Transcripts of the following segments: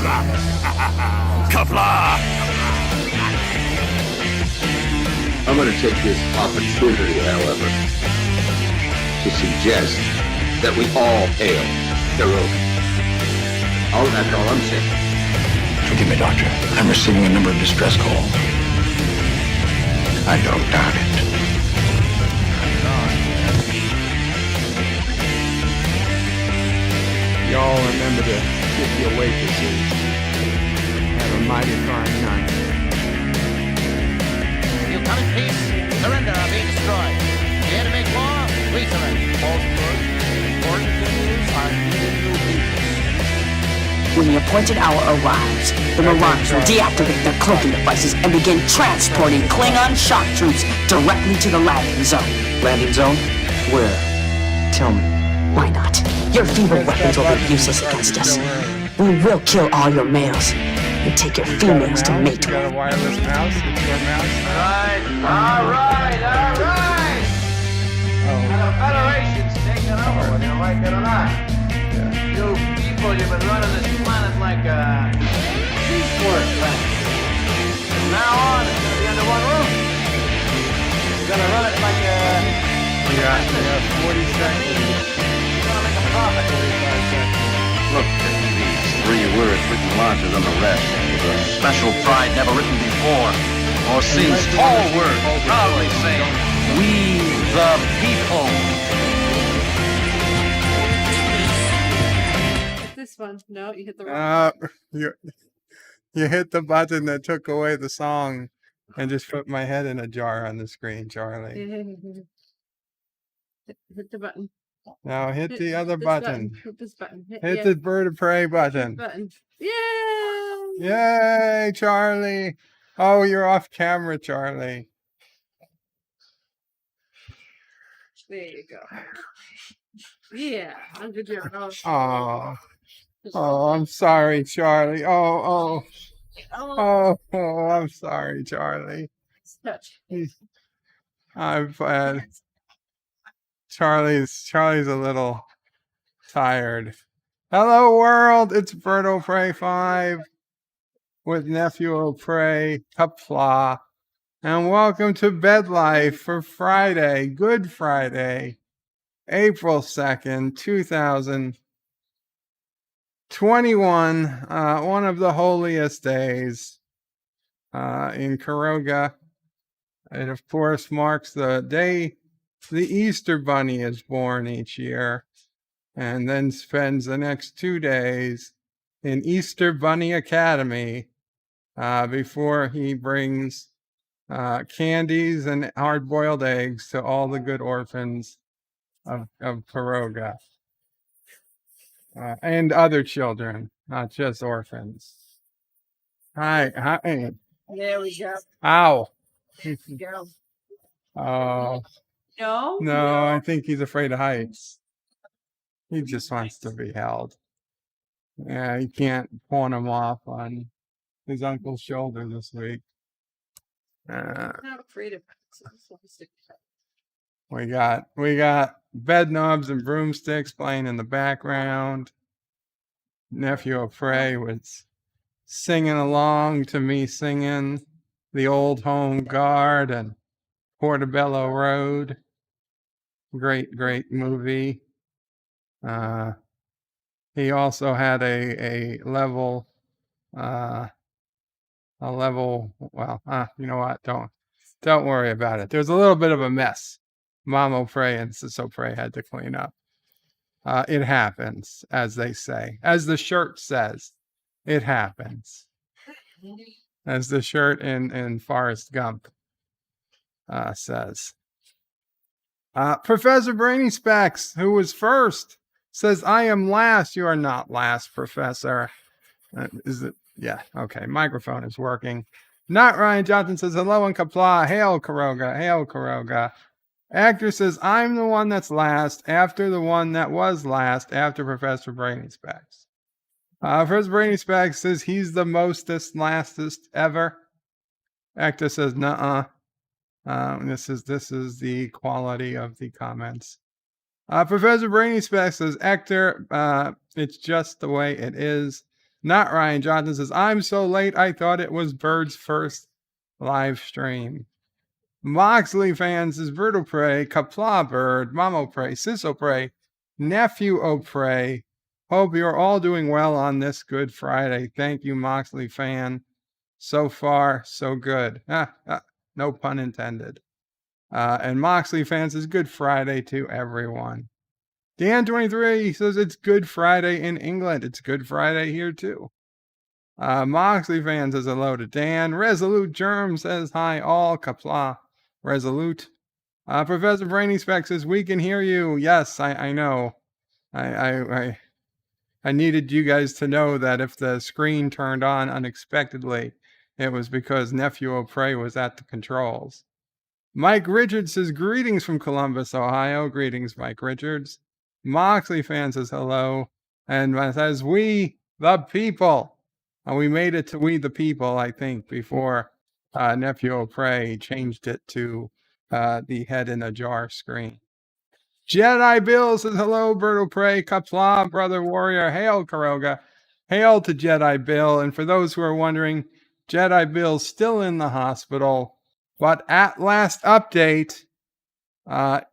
Caroga! Qapla! I'm going to take this opportunity, however, to suggest that we all hail Caroga. Oh, that's all I'm saying. Forgive me, Doctor. I'm receiving a number of distress calls. I don't doubt it. Y'all remember the 50 waitresses. Have a mighty fine night. You come in peace, surrender or be destroyed. Here to make war, we surrender. False good. Important things are giving you peace. When the appointed hour arrives, the Marauders will deactivate their cloaking devices and begin transporting Klingon shock troops directly to the landing zone. Landing zone? Where? Tell me. Why not? Your feeble weapons will be useless against us. We will kill all your males and take your females to mate You got a with. wireless mouse? It's your mouse? All right. Oh, The Federation's taking over, whether you like it or not. yeah. You people, you've been running this planet like a seaport planet. From now on, it's going to be under one roof. You're going to run it like a... We got 40 seconds. You're going to make a profit every 5 seconds. Look, these 3 words written larger than the rest. A special pride never written before or since. Tall words proudly saying, "We the people." This one. No, you hit the wrong You hit the button that took away the song and just put my head in a jar on the screen, Charlie. one. Hit the button. Now hit the other this button. Hit this button. Hit the bird of prey button. button. Yay! Yay, Charlie. Oh, you're off camera, Charlie. There you go. Yeah, good job. Oh, I'm sorry, Charlie. Oh, I'm sorry, Charlie. Touch. I'm glad. Charlie's a little tired. Hello, world. It's BirdOPrey 5 with NephewOPrey, Qapla, and welcome to Bed Life for Friday, Good Friday, April 2nd, 2021, one of the holiest days in Caroga. It, of course, marks the day the Easter Bunny is born each year, and then spends the next 2 days in Easter Bunny Academy before he brings candies and hard-boiled eggs to all the good orphans of Caroga. And other children, not just orphans. Hi. There we go. Ow. Go. Oh, No, I think he's afraid of heights. He just wants to be held. Yeah, you can't pawn him off on his uncle's shoulder this week. Not afraid of it. We got bed knobs and broomsticks playing in the background. NephewOPrey was singing along to me singing The Old Home Guard and Portobello Road. Great movie. He also had a level, well, you know what? Don't worry about it. There's a little bit of a mess MomOPrey and SisOPrey had to clean up. It happens, as they say. As the shirt says, it happens. As the shirt in Forrest Gump says. Professor Brainy Specs, who was first, says, "I am last." You are not last, Professor. Is it? Yeah, okay. Microphone is working. Not Ryan Johnson says, "Hello in Qapla. Hail Caroga. Hail Caroga." Actor says, "I'm the one that's last after the one that was last after Professor Brainy Specs." Professor Brainy Specs says he's the mostest lastest ever. Actor says, "Nuh-uh." This is the quality of the comments. Professor Brainy Specs says, "Actor, it's just the way it is. Not Ryan Johnson says, I'm so late, I thought it was Bird's first live stream. Moxley fans is NephewOPrey, Qapla Bird, MomOPrey, SisOPrey, NephewOPrey. Hope you're all doing well on this Good Friday. Thank you, Moxley fan. So far, so good. No pun intended. And Moxley fans is Good Friday to everyone. Dan23 says it's Good Friday in England. It's Good Friday here too. Moxley fan says hello to Dan. Resolute Germ says hi all. Qapla. Resolute. Professor Brainy Spec says we can hear you. Yes, I know. I needed you guys to know that if the screen turned on unexpectedly, it was because NephewOPrey was at the controls. Mike Richards says greetings from Columbus, Ohio. Greetings, Mike Richards. Moxley fan says hello. And says we the people. We made it to we the people, I think, before NephewOPrey changed it to the head in a jar screen. Jedi Bill says hello, BirdOPrey, Qapla, Brother Warrior, hail Caroga, hail to Jedi Bill. And for those who are wondering, Jedi Bill's still in the hospital, but at last update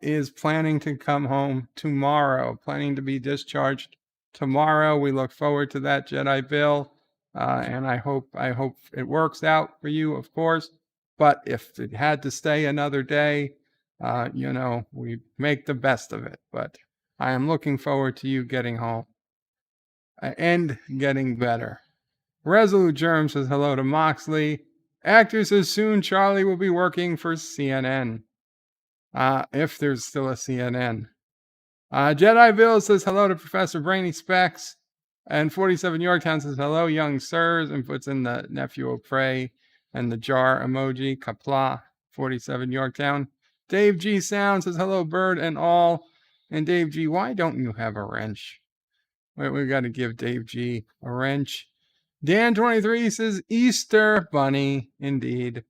is planning to come home tomorrow, planning to be discharged tomorrow. We look forward to that, Jedi Bill. And I hope it works out for you, of course. But if it had to stay another day, we make the best of it. But I am looking forward to you getting home and getting better. Resolute Germ says hello to Moxley. Actor says soon Charlie will be working for CNN. If there's still a CNN. Jedi Bill says hello to Professor Brainy Specs. And 47 Yorktown says hello, young sirs, and puts in the NephewOPrey and the jar emoji. Qapla, 47 Yorktown. Dave G Sound says hello, Bird and all. And Dave G, why don't you have a wrench? Wait, we got to give Dave G a wrench. Dan23 says Easter Bunny, indeed.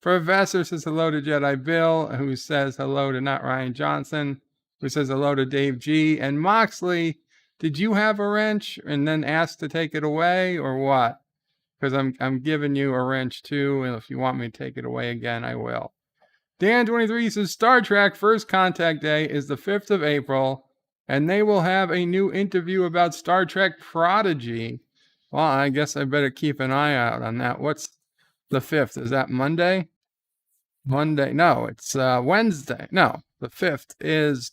Professor says hello to Jedi Bill, who says hello to Not Ryan Johnson, who says hello to Dave G. And Moxley, did you have a wrench and then ask to take it away or what? Because I'm giving you a wrench too, and if you want me to take it away again, I will. Dan23 says Star Trek First Contact Day is the 5th of April, and they will have a new interview about Star Trek Prodigy. Well, I guess I better keep an eye out on that. What's the 5th? Is that Monday? Monday? No, it's Wednesday. No, the 5th is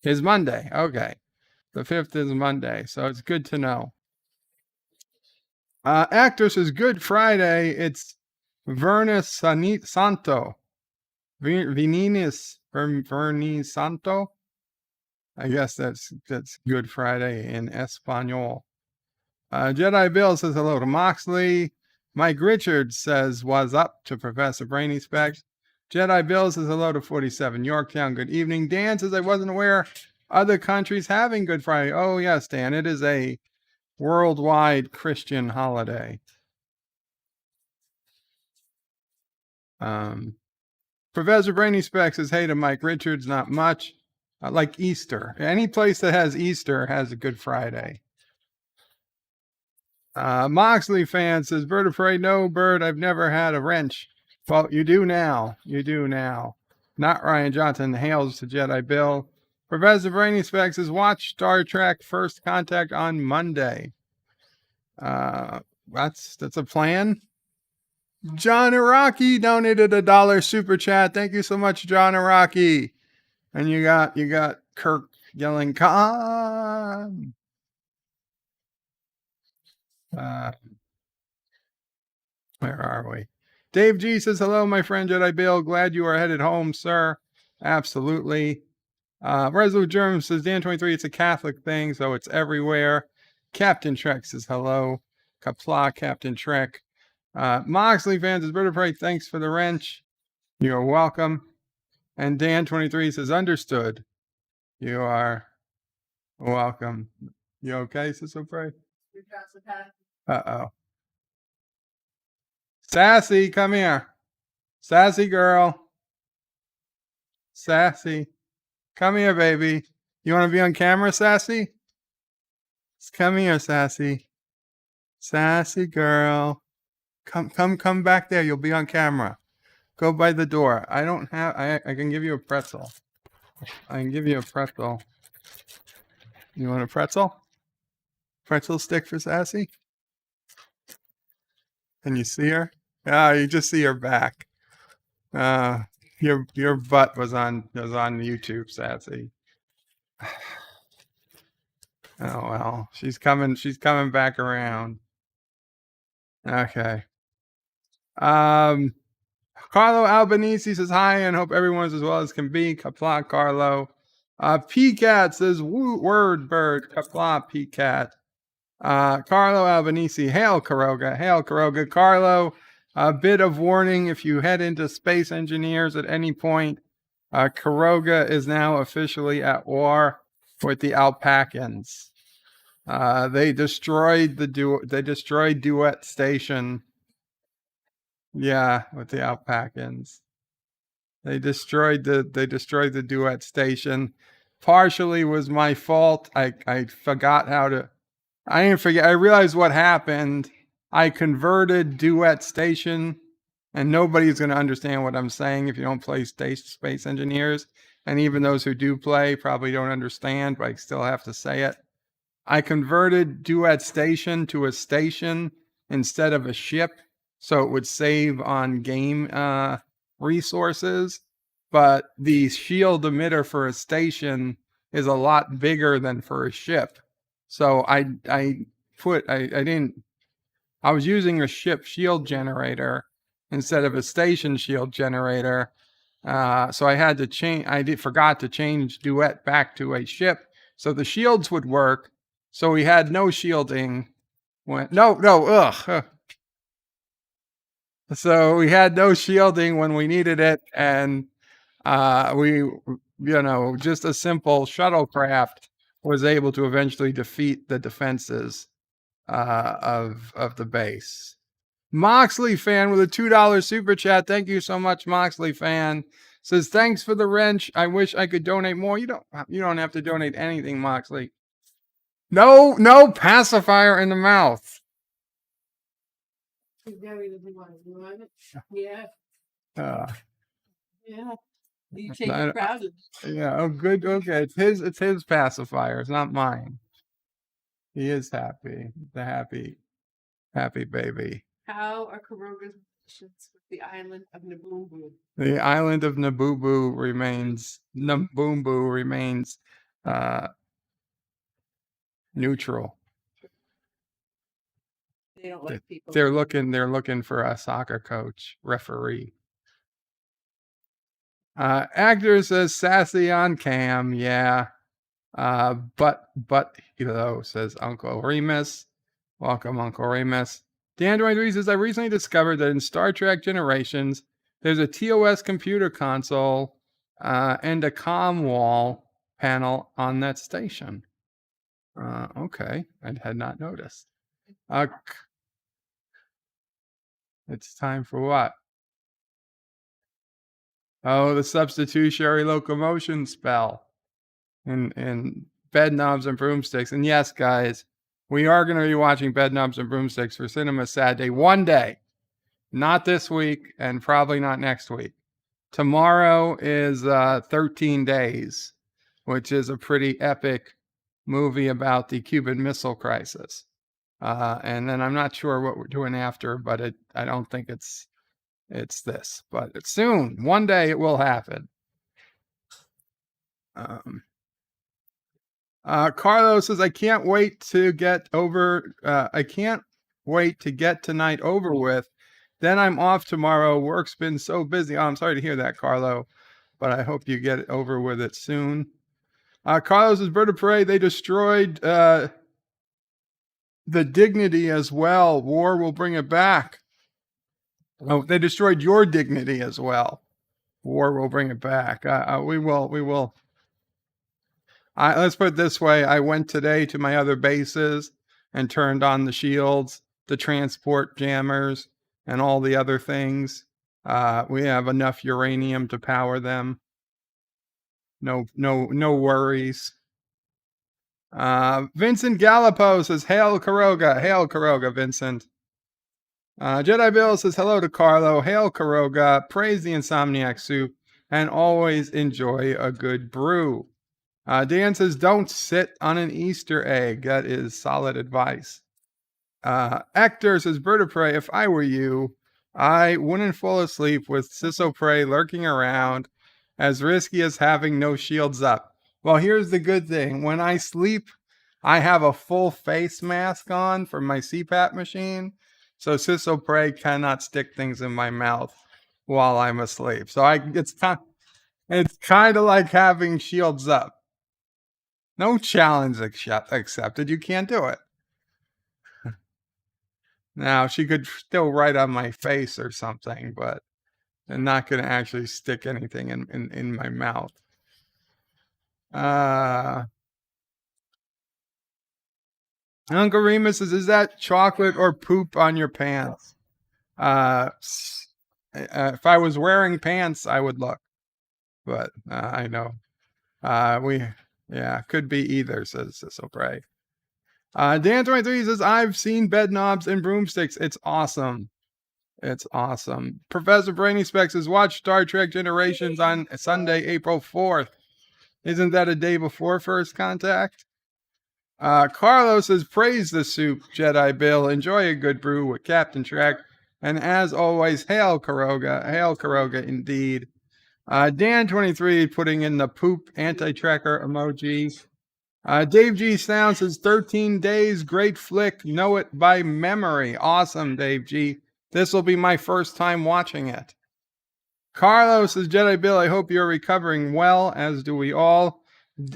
Monday. Okay. The 5th is Monday, so it's good to know. Actor says Good Friday. It's Vernis Santo. Vernis Santo. I guess that's Good Friday in Espanol. Jedi Bill says hello to Moxley. Mike Richards says what's up to Professor Brainy Specs. Jedi Bill says hello to 47 Yorktown. Good evening. Dan says I wasn't aware other countries having Good Friday. Oh yes, Dan, it is a worldwide Christian holiday. Professor Brainy Specs says hey to Mike Richards. Not much. Like Easter. Any place that has Easter has a Good Friday. Moxley fan says BirdOPrey, no Bird, I've never had a wrench. Well, you do now. You do now. Not Ryan Johnson hails to Jedi Bill. Professor Brainy Specs says watch Star Trek First Contact on Monday. That's a plan. John Iraqi donated $1 super chat. Thank you so much, John Iraqi. And you got Kirk yelling, "Come!" Where are we? Dave G says, hello, my friend Jedi Bill. Glad you are headed home, sir. Absolutely. Resolute Germ says, Dan23, it's a Catholic thing, so it's everywhere. Captain Trek says, hello. Qapla, Captain Trek. Moxley fans says, BirdOPrey, thanks for the wrench. You're welcome. And Dan23 says, understood. You are welcome. You okay, SisOPrey? Uh-oh. Sassy, come here. Sassy girl. Sassy. Come here, baby. You want to be on camera, Sassy? Come here, Sassy. Sassy girl. Come back there. You'll be on camera. Go by the door. I don't have, I can give you a pretzel. I can give you a pretzel. You want a pretzel? Pretzel stick for Sassy? Can you see her? Ah, you just see her back. Your butt was on YouTube, Sassy. Oh well, she's coming back around. Okay. Carlo Albanese says hi and hope everyone's as well as can be. Qapla, Carlo. P-Cat says word bird. Qapla, P-Cat. Carlo Albanese, hail Caroga, hail Caroga. Carlo, a bit of warning if you head into Space Engineers at any point. Caroga is now officially at war with the Alpacans. They destroyed Duet Station. Yeah, with the Alpacans. They destroyed the Duet Station. Partially was my fault. I forgot how to. I didn't forget. I realized what happened. I converted Duet Station, and nobody's going to understand what I'm saying if you don't play Space Engineers. And even those who do play probably don't understand, but I still have to say it. I converted Duet Station to a station instead of a ship, so it would save on game resources. But the shield emitter for a station is a lot bigger than for a ship. So I was using a ship shield generator instead of a station shield generator. So I had to change. Forgot to change Duet back to a ship so the shields would work. So we had no shielding. So we had no shielding when we needed it, and just a simple shuttlecraft was able to eventually defeat the defenses of the base. Moxley fan with a $2 super chat. Thank you so much, Moxley fan. Says thanks for the wrench. I wish I could donate more. You don't have to donate anything, Moxley. No pacifier in the mouth. Yeah. Yeah. You take Not- it crowded. Yeah. Oh, good. Okay. It's his pacifier. It's not mine. He is happy. The happy baby. How are Caroga's relations with the island of Nabumbu? The island of Nabumbu remains neutral. They don't like people. They're looking for a soccer coach, referee. Actor says sassy on cam, yeah. But says Uncle Remus. Welcome, Uncle Remus. Dan Android says I recently discovered that in Star Trek Generations, there's a TOS computer console and a comm wall panel on that station. Okay, I had not noticed. It's time for what? Oh, the substitutionary locomotion spell in Bed Knobs and Broomsticks. And yes, guys, we are going to be watching Bed Knobs and Broomsticks for Cinema Saturday one day. Not this week and probably not next week. Tomorrow is 13 Days, which is a pretty epic movie about the Cuban Missile Crisis. And then I'm not sure what we're doing after, but I don't think it's this, but it's soon. One day it will happen. Carlos says, I can't wait to get tonight over with. Then I'm off tomorrow. Work's been so busy. Oh, I'm sorry to hear that, Carlo, but I hope you get it over with it soon. Carlos says, Bird of Prey, they destroyed the dignity as well. War will bring it back. Oh, they destroyed your dignity as well. War will bring it back. We will. Let's put it this way. I went today to my other bases and turned on the shields, the transport jammers, and all the other things. We have enough uranium to power them. No worries. Vincent Gallipo says, Hail Caroga, Vincent. Jedi Bill says, hello to Carlo. Hail Caroga. Praise the Insomniac Soup. And always enjoy a good brew. Dan says, don't sit on an Easter egg. That is solid advice. Hector says, NephewOPrey, if I were you, I wouldn't fall asleep with NephewOPrey lurking around, as risky as having no shields up. Well, here's the good thing. When I sleep, I have a full face mask on for my CPAP machine, so NephewOPrey cannot stick things in my mouth while I'm asleep. So it's kind of like having shields up. No challenge accepted. You can't do it. Now, she could still write on my face or something, but they're not going to actually stick anything in my mouth. Uncle Remus says, is that chocolate or poop on your pants? If I was wearing pants, I would look. But I know. Could be either, says NephewOPrey. Dan23 says, I've seen bed knobs and broomsticks. It's awesome. It's awesome. Professor Brainy Specs says, watch Star Trek Generations on Sunday, April 4th. Isn't that a day before First Contact? Carlos says, praise the soup, Jedi Bill. Enjoy a good brew with Captain Trek. And as always, hail Caroga. Hail Caroga indeed. Dan23 putting in the poop anti-tracker emoji. Dave G. Sound says, 13 days, great flick, know it by memory. Awesome, Dave G. This will be my first time watching it. Carlos says, Jedi Bill, I hope you're recovering well, as do we all.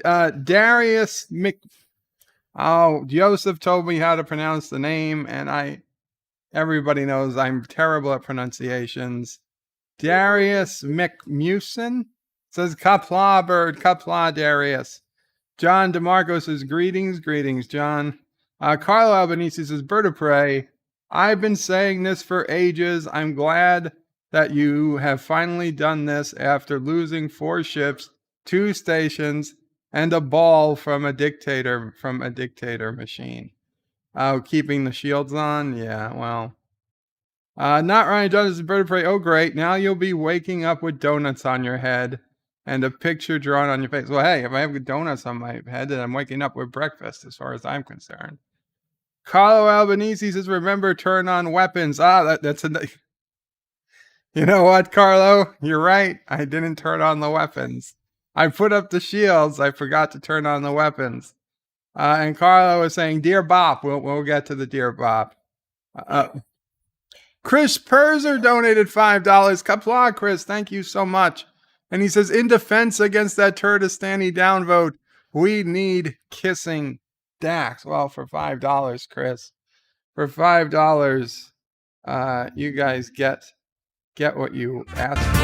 Darius Joseph told me how to pronounce the name, and everybody knows I'm terrible at pronunciations. Darius McMusin says, Qapla, bird, Qapla, Darius. John DeMarco says, greetings, John. Carlo Albanese says, NephewOPrey, I've been saying this for ages. I'm glad that you have finally done this after losing 4 ships, 2 stations, and a ball from a dictator machine. Keeping the shields on? Yeah, well. Not Ryan Johnson says, NephewOPrey, oh great, now you'll be waking up with donuts on your head and a picture drawn on your face. Well, hey, if I have donuts on my head, then I'm waking up with breakfast, as far as I'm concerned. Carlo Albanese says, remember, turn on weapons. That's a... You know what, Carlo? You're right. I didn't turn on the weapons. I put up the shields. I forgot to turn on the weapons. And Carlo is saying, Dear Bop. We'll get to the Dear Bop. Chris Perzer donated $5. Qapla, Chris. Thank you so much. And he says, in defense against that Turdistani downvote, we need kissing Dax. Well, for $5, Chris. For $5, you guys get what you asked for.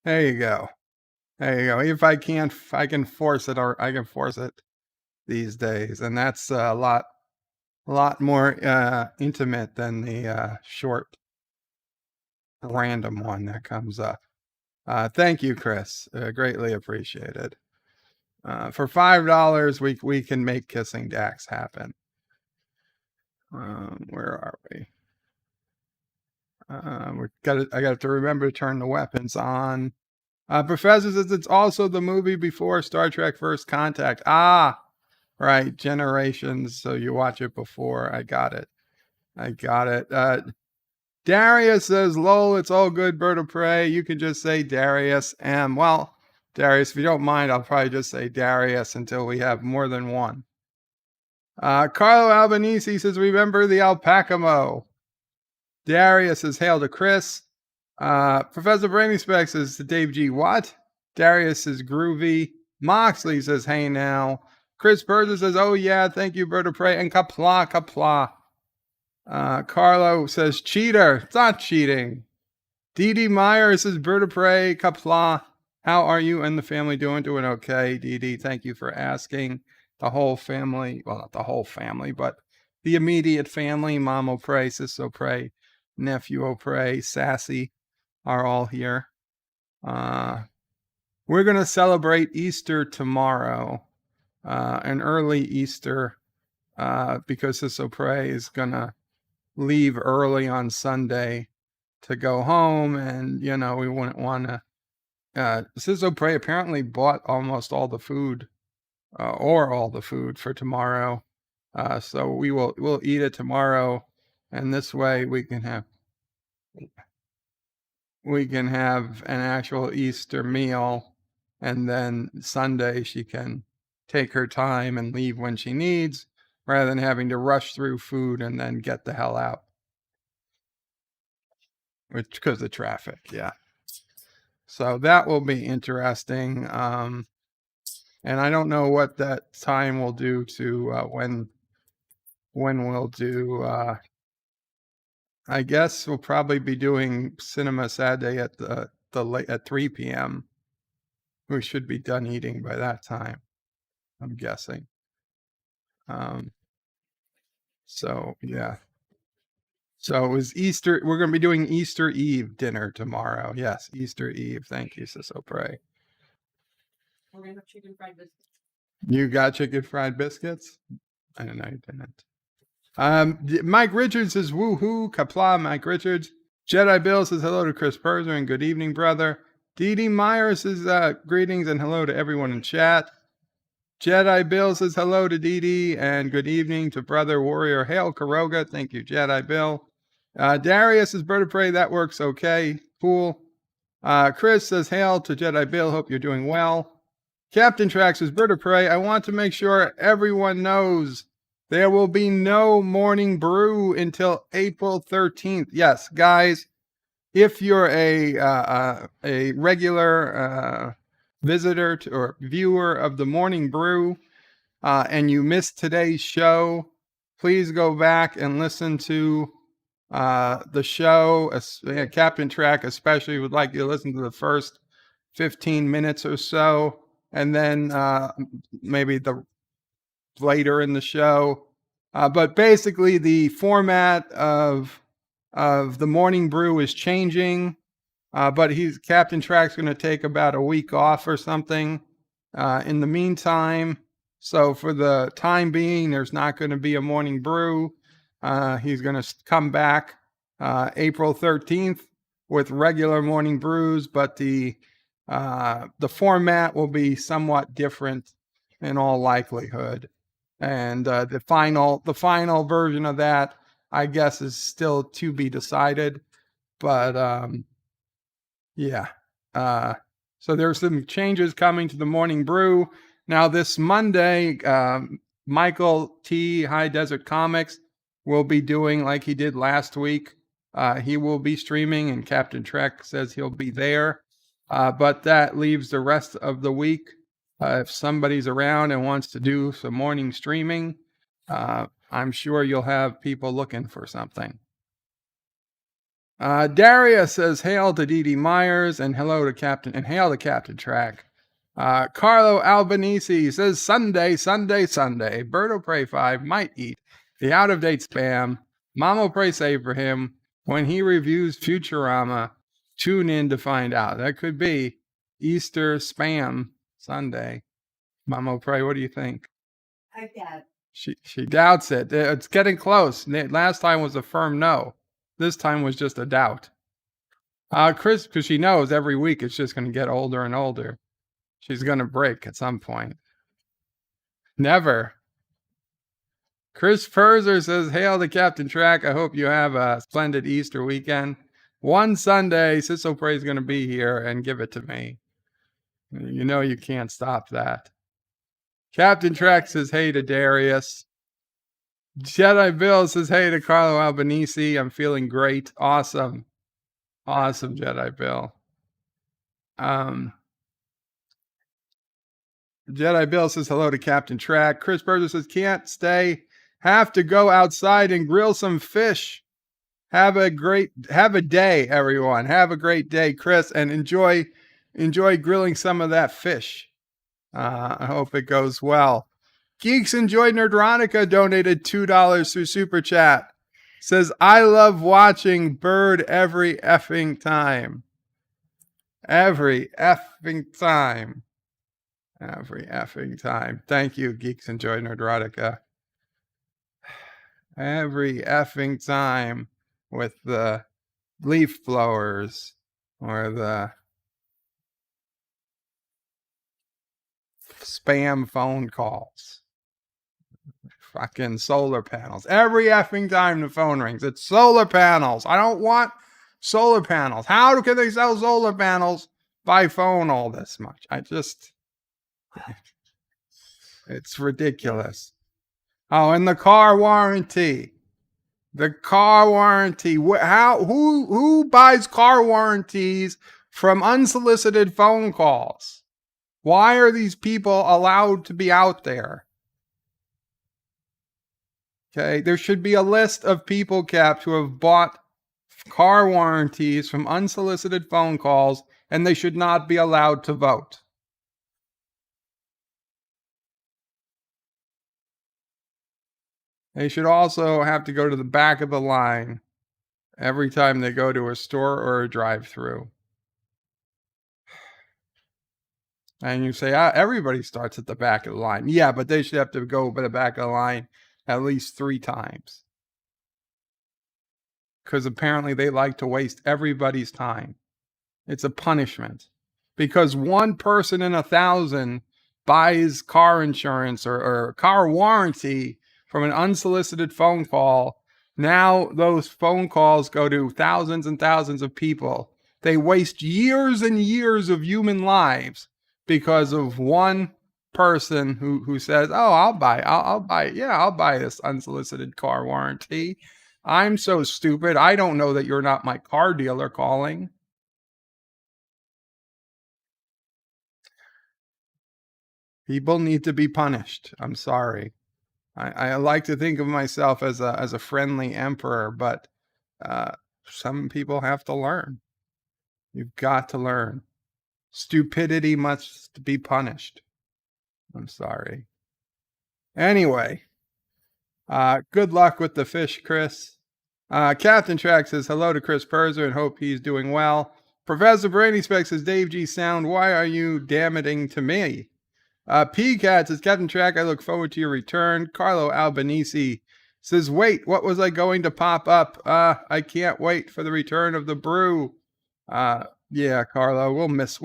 There you go. If I can force it, or I can force it these days, and that's a lot more intimate than the short, random one that comes up. Thank you, Chris. Greatly appreciated. For $5, we can make kissing Dax happen. Where are we? I got to remember to turn the weapons on. Professor says it's also the movie before Star Trek First Contact. Right, Generations. So you watch it before. I got it. Darius says, lol, it's all good, NephewOPrey. You can just say Darius M. Well, Darius, if you don't mind, I'll probably just say Darius until we have more than one. Carlo Albanese says, remember the Alpacamo. Darius says, hail to Chris. Professor Brainy Specs says to Dave G, what? Darius says, groovy. Moxley says, hey now. Chris Berger says, oh yeah, thank you, NephewOPrey. And Qapla. Carlo says, cheater. It's not cheating. D.D. Meyer says, NephewOPrey, Qapla. How are you and the family doing? Doing okay, Dee Dee. Thank you for asking. The whole family, well, not the whole family, but the immediate family, MomOPrey, SisOPrey, NephewOPrey, Sassy, are all here. We're going to celebrate Easter tomorrow, an early Easter, because SisOPrey is going to leave early on Sunday to go home, and we wouldn't want to. SisOPrey apparently bought almost all the food, or all the food for tomorrow, so we'll eat it tomorrow, and this way we can have an actual Easter meal, and then Sunday she can take her time and leave when she needs, rather than having to rush through food and then get the hell out. Because of traffic, yeah. So that will be interesting. And I don't know what that time will do to when we'll do. I guess we'll probably be doing Cinema Saturday at at 3 p.m. We should be done eating by that time, I'm guessing. So yeah. So it was Easter. We're going to be doing Easter Eve dinner tomorrow. Yes, Easter Eve. Thank you, SisOPrey. We're gonna have chicken fried biscuits. You got chicken fried biscuits? I don't know, you didn't. Mike Richards says woohoo, Qapla, Mike Richards. Jedi Bill says hello to Chris Perzer and good evening, brother. Dee Dee Myers says greetings and hello to everyone in chat. Jedi Bill says hello to Dee Dee and good evening to brother warrior. Hail Caroga. Thank you, Jedi Bill. Darius says Bird of Prey, that works okay. Cool. Chris says hail to Jedi Bill. Hope you're doing well. Captain Trax says Bird of Prey, I want to make sure everyone knows there will be no morning brew until April 13th. Yes, guys, if you're a regular visitor or viewer of the Morning Brew and you missed today's show, please go back and listen to the show. Captain Track especially would like you to listen to the first 15 minutes or so, and then maybe the later in the show. But basically the format of the Morning Brew is changing. But Captain Track's going to take about a week off or something in the meantime. So for the time being, there's not going to be a Morning Brew. He's going to come back April 13th with regular Morning Brews, but the format will be somewhat different in all likelihood. And the final version of that, I guess, is still to be decided. But yeah. So there's some changes coming to the Morning Brew. Now this Monday, Michael T. High Desert Comics will be doing like he did last week. He will be streaming, and Captain Trek says he'll be there. But that leaves the rest of the week. If somebody's around and wants to do some morning streaming, I'm sure you'll have people looking for something. Daria says hail to Dee Dee Myers and hail to Captain Track. Carlo Albanese says Sunday. Bird of Prey 5 might eat the out-of-date spam. MomOPrey save for him when he reviews Futurama. Tune in to find out. That could be Easter spam Sunday. MomOPrey, what do you think? I doubt. She doubts it. It's getting close. Last time was a firm no. This time was just a doubt. Chris, because she knows every week it's just going to get older and older. She's going to break at some point. Never. Chris Perzer says, hail to Captain Track. I hope you have a splendid Easter weekend. One Sunday, SisOPrey is going to be here and give it to me. You know you can't stop that. Captain Track says, hey to Darius. Jedi Bill says, hey to Carlo Albanese. I'm feeling great. Awesome. Awesome, Jedi Bill. Jedi Bill says hello to Captain Track. Chris Berger says, can't stay. Have to go outside and grill some fish. Have a day, everyone. Have a great day, Chris, and enjoy enjoy grilling some of that fish. I hope it goes well. Geeks Enjoy Nerdronica donated $2 through Super Chat. Says, I love watching Bird every effing time. Every effing time. Every effing time. Thank you, Geeks Enjoy Nerdrotica. Every effing time with the leaf blowers or the spam phone calls. Fucking solar panels. Every effing time the phone rings, it's solar panels. I don't want solar panels. How can they sell solar panels by phone all this much? It's ridiculous. Oh, and the car warranty. The car warranty. Who buys car warranties from unsolicited phone calls? Why are these people allowed to be out there? Okay, there should be a list of people, Caps, who have bought car warranties from unsolicited phone calls, and they should not be allowed to vote. They should also have to go to the back of the line every time they go to a store or a drive-through. And you say, everybody starts at the back of the line. Yeah, but they should have to go by the back of the line at least 3 times. Because apparently they like to waste everybody's time. It's a punishment. Because one person in 1,000 buys car insurance or car warranty from an unsolicited phone call. Now those phone calls go to thousands and thousands of people. They waste years and years of human lives because of one person who says, "Oh, I'll buy this unsolicited car warranty. I'm so stupid. I don't know that you're not my car dealer calling." People need to be punished. I'm sorry. I like to think of myself as a friendly emperor, but some people have to learn. You've got to learn. Stupidity must be punished. I'm sorry. Anyway, good luck with the fish, Chris. Captain Track says hello to Chris Perzer and hope he's doing well. Professor Brainy Spec says, Dave G. Sound, why are you damning to me? P-Cat says, Captain Track, I look forward to your return. Carlo Albanese says, wait, what was I going to pop up? I can't wait for the return of the brew. Yeah, Carlo, we'll miss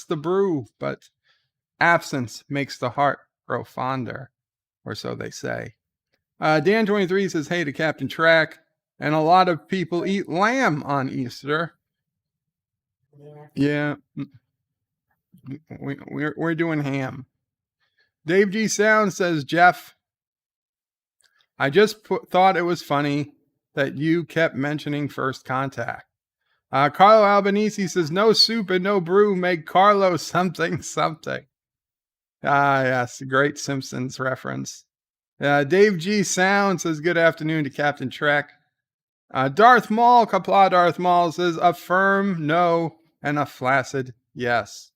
the brew, but absence makes the heart grow fonder, or so they say. Dan23 says, hey to Captain Track, and a lot of people eat lamb on Easter. Yeah, we're doing ham. Dave G. Sound says, Jeff, I just thought it was funny that you kept mentioning First Contact. Carlo Albanese says, no soup and no brew make Carlo something. Yes, great Simpsons reference. Dave G. Sound says, good afternoon to Captain Trek. Darth Maul, Qapla Darth Maul says, a firm no and a flaccid yes.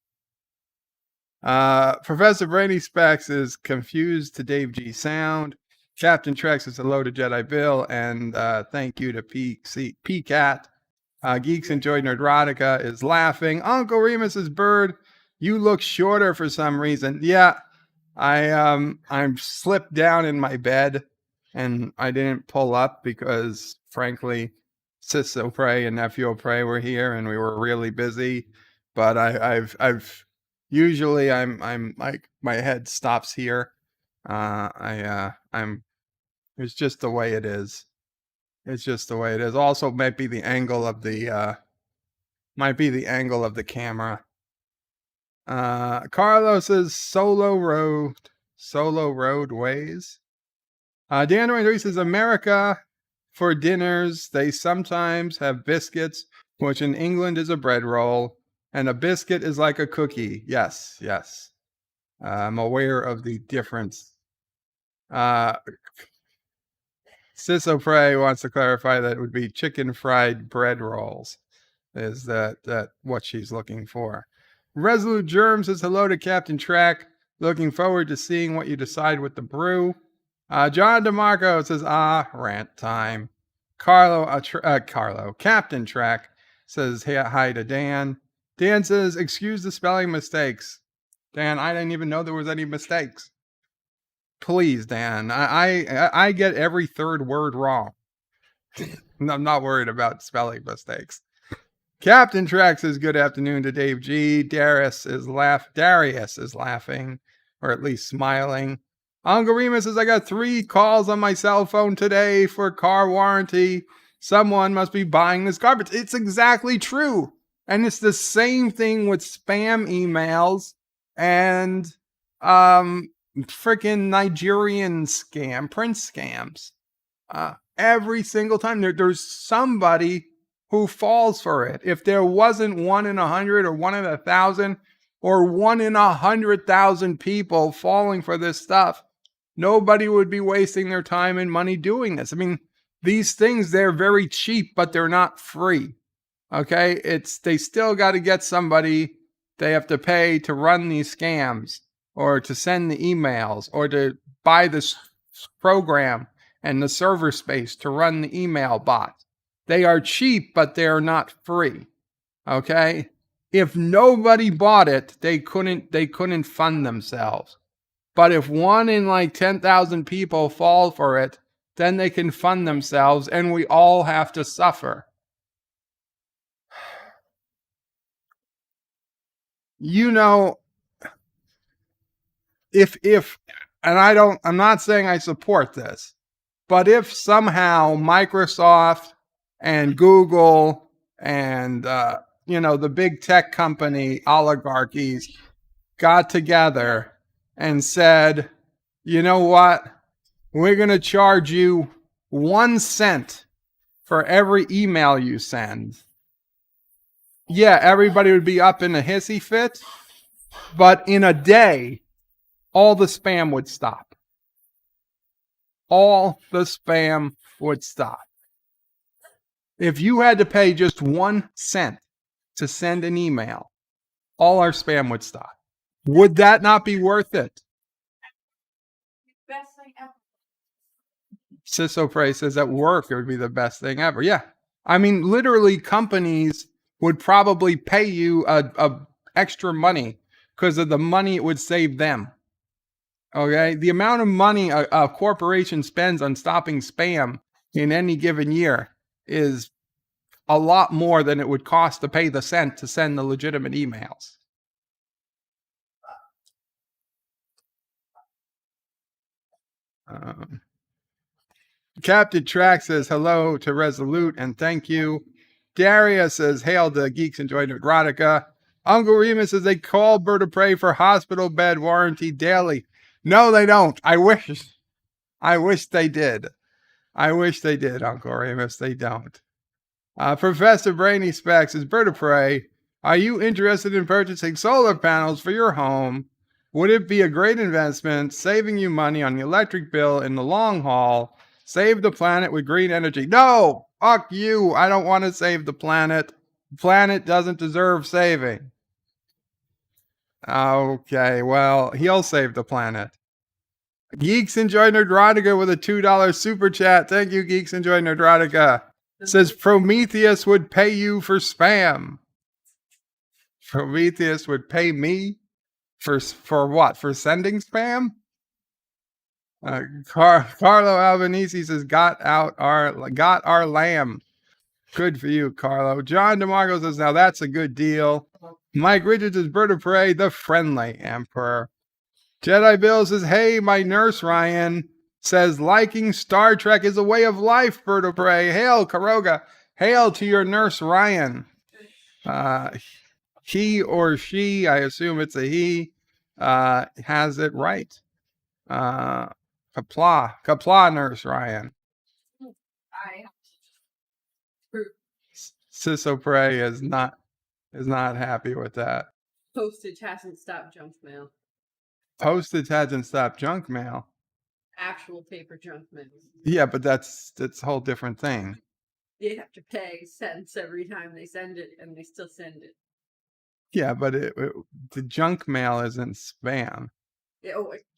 Professor Brainy Specs is confused to Dave G. Sound. Captain Trek says hello to Jedi Bill, and thank you to P-Cat. Geeks Enjoy Nerdrotica is laughing. Uncle Remus's bird, you look shorter for some reason. Yeah, I'm slipped down in my bed, and I didn't pull up because, frankly, SisOPrey and NephewOPrey were here, and we were really busy. But I've usually I'm like my head stops here. It's just the way it is. It's just the way it is. Also, might be the angle of the camera. Carlos says solo roadways. Dan Reese says America for dinners. They sometimes have biscuits, which in England is a bread roll, and a biscuit is like a cookie. Yes. I'm aware of the difference. SisOPrey wants to clarify that it would be chicken fried bread rolls. Is that what she's looking for? Resolute Germ says hello to Captain Track. Looking forward to seeing what you decide with the brew. John DeMarco says, rant time. Carlo, Captain Track says, hey, hi to Dan. Dan says, excuse the spelling mistakes. Dan, I didn't even know there was any mistakes. Please, Dan, I get every third word wrong. I'm not worried about spelling mistakes. Captain Track says, good afternoon to Dave G. Darius is laughing, or at least smiling. Uncle Remus says, I got 3 calls on my cell phone today for car warranty. Someone must be buying this garbage. It's exactly true. And it's the same thing with spam emails and freaking Nigerian Prince scams. Every single time there's somebody who falls for it. If there wasn't 1 in 100 or 1 in 1,000 or 1 in 100,000 people falling for this stuff, nobody would be wasting their time and money doing this. I mean, these things, they're very cheap, but they're not free. Okay? They still got to get somebody they have to pay to run these scams or to send the emails or to buy this program and the server space to run the email bot. They are cheap, but they're not free. Okay? If nobody bought it, they couldn't fund themselves. But if 1 in like 10,000 people fall for it, then they can fund themselves, and we all have to suffer. You know, if and I'm not saying I support this, but if somehow Microsoft and Google and the big tech company oligarchies got together and said, you know what? We're going to charge you 1 cent for every email you send. Yeah, everybody would be up in a hissy fit, but in a day, all the spam would stop. All the spam would stop. If you had to pay just 1 cent to send an email, all our spam would stop. Would that not be worth it? Best thing ever. NephewOPrey says at work it would be the best thing ever. Yeah. I mean, literally companies would probably pay you a extra money because of the money it would save them. Okay? The amount of money a corporation spends on stopping spam in any given year is a lot more than it would cost to pay the cent to send the legitimate emails. Captain Track says hello to Resolute and thank you. Darius says hail to Geeks Enjoy Erotica. Uncle Remus says they call Bird of Prey for hospital bed warranty daily. No, they don't. I wish they did. I wish they did, Uncle Remus. They don't. Professor Brainy Specs says, Bird of Prey, are you interested in purchasing solar panels for your home? Would it be a great investment, saving you money on the electric bill in the long haul? Save the planet with green energy. No! Fuck you! I don't want to save the planet. The planet doesn't deserve saving. Okay, well, he'll save the planet. Geeks Enjoy Nerdrotica with a $2 super chat. Thank you, Geeks Enjoy Nerdrotica. Says Prometheus would pay you for spam. Prometheus would pay me for what? For sending spam? Carlo Albanese says got our lamb. Good for you, Carlo. John DeMarco says now that's a good deal. Mike Richards says Bird of Prey, the friendly emperor. Jedi Bill says, hey, my nurse Ryan says liking Star Trek is a way of life, Bird of Prey. Hail, Caroga. Hail to your nurse Ryan. He or she, I assume it's a he, has it right. Qapla nurse Ryan. NephewOPrey is not happy with that. Postage hasn't stopped junk mail. Postage hasn't stopped junk mail. Actual paper junk mail. Yeah, but that's a whole different thing. You have to pay cents every time they send it, and they still send it. Yeah, but the junk mail isn't spam.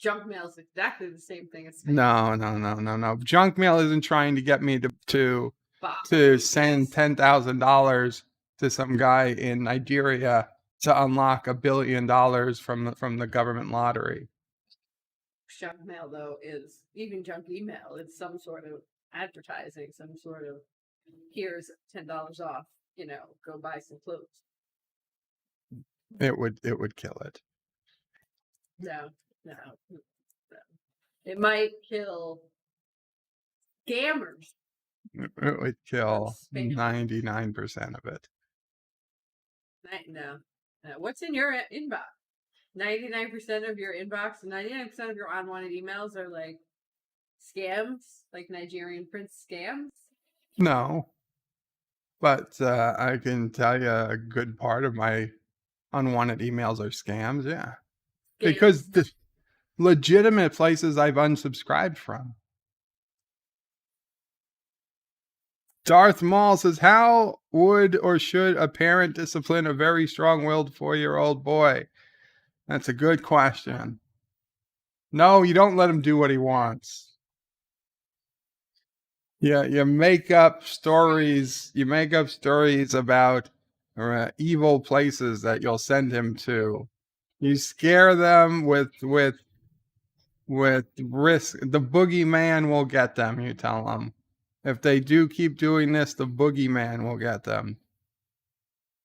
Junk mail is exactly the same thing as spam. No. Junk mail isn't trying to get me to send $10,000 to some guy in Nigeria to unlock $1 billion from the government lottery. Junk mail, though, is even junk email. It's some sort of advertising, some sort of here's $10 off. Go buy some clothes. It would kill it. No. It might kill scammers. It would kill 99% of it. No. What's in your inbox? 99% of your inbox, 99% of your unwanted emails are like scams, like Nigerian prince scams. No, but I can tell you a good part of my unwanted emails are scams. Yeah, because the legitimate places I've unsubscribed from. Darth Maul says, how would or should a parent discipline a very strong-willed 4-year-old boy? That's a good question. No, you don't let him do what he wants. Yeah, you make up stories. You make up stories about evil places that you'll send him to. You scare them with risk. The boogeyman will get them. You tell them. If they do keep doing this, the boogeyman will get them.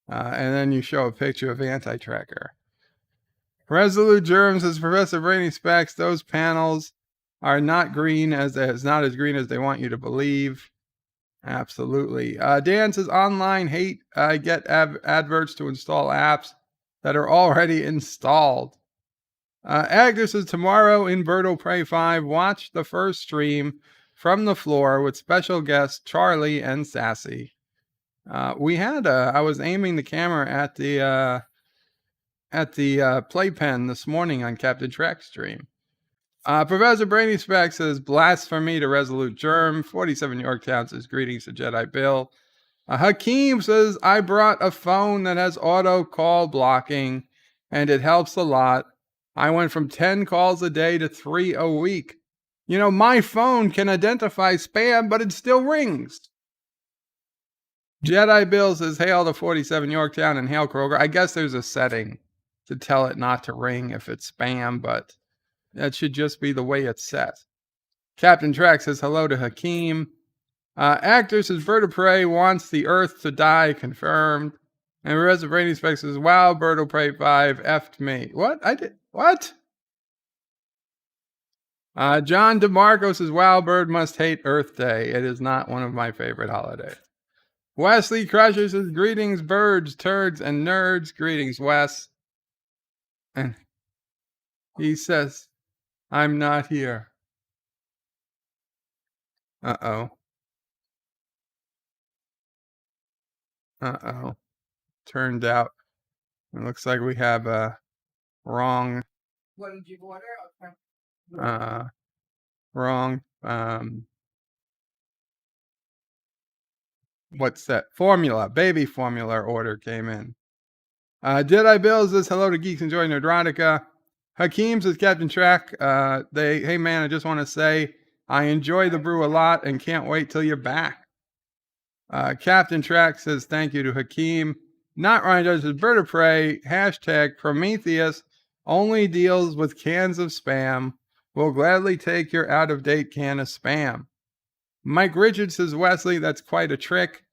And then you show a picture of Anti-Tracker. Resolute Germs says, Professor Brainy Specs, those panels are not green not as green as they want you to believe. Absolutely. Dan says, online hate get adverts to install apps that are already installed. Agner says, tomorrow in NephewOPrey 5, watch the first stream from the floor with special guests Charlie and Sassy. We had I was aiming the camera at the playpen this morning on Captain Trek stream. Professor Brainy Specs says, blasphemy to Resolute Germ. 47 Yorktown says, greetings to Jedi Bill. Hakeem says, I brought a phone that has auto call blocking and it helps a lot. I went from 10 calls a day to 3 a week. My phone can identify spam, but it still rings. Jedi Bill says, hail to 47 Yorktown and hail Caroga. I guess there's a setting to tell it not to ring if it's spam, but that should just be the way it's set. Captain Trek says, hello to Hakeem. Actor says, NephewOPrey wants the Earth to die, confirmed. And Professor Brainy Specs says, wow, NephewOPrey 5 effed me. What? I did? What? John DeMarco says, wow, Bird must hate Earth Day. It is not one of my favorite holidays. Wesley Crusher says, greetings, birds, turds, and nerds. Greetings, Wes. And he says, I'm not here. Uh-oh. Turned out, it looks like we have a wrong... What did you order? Wrong. What's that? Formula. Baby formula order came in. Jedi Bill says, hello to Geeks Enjoying Nerdrotica. Hakeem says, Captain Trek, hey man, I just want to say, I enjoy the brew a lot and can't wait till you're back. Captain Trek says, thank you to Hakeem. Not Ryan Judge says, NephewOPrey, hashtag Prometheus only deals with cans of spam. We'll gladly take your out-of-date can of spam. Mike Richards says, Wesley, that's quite a trick.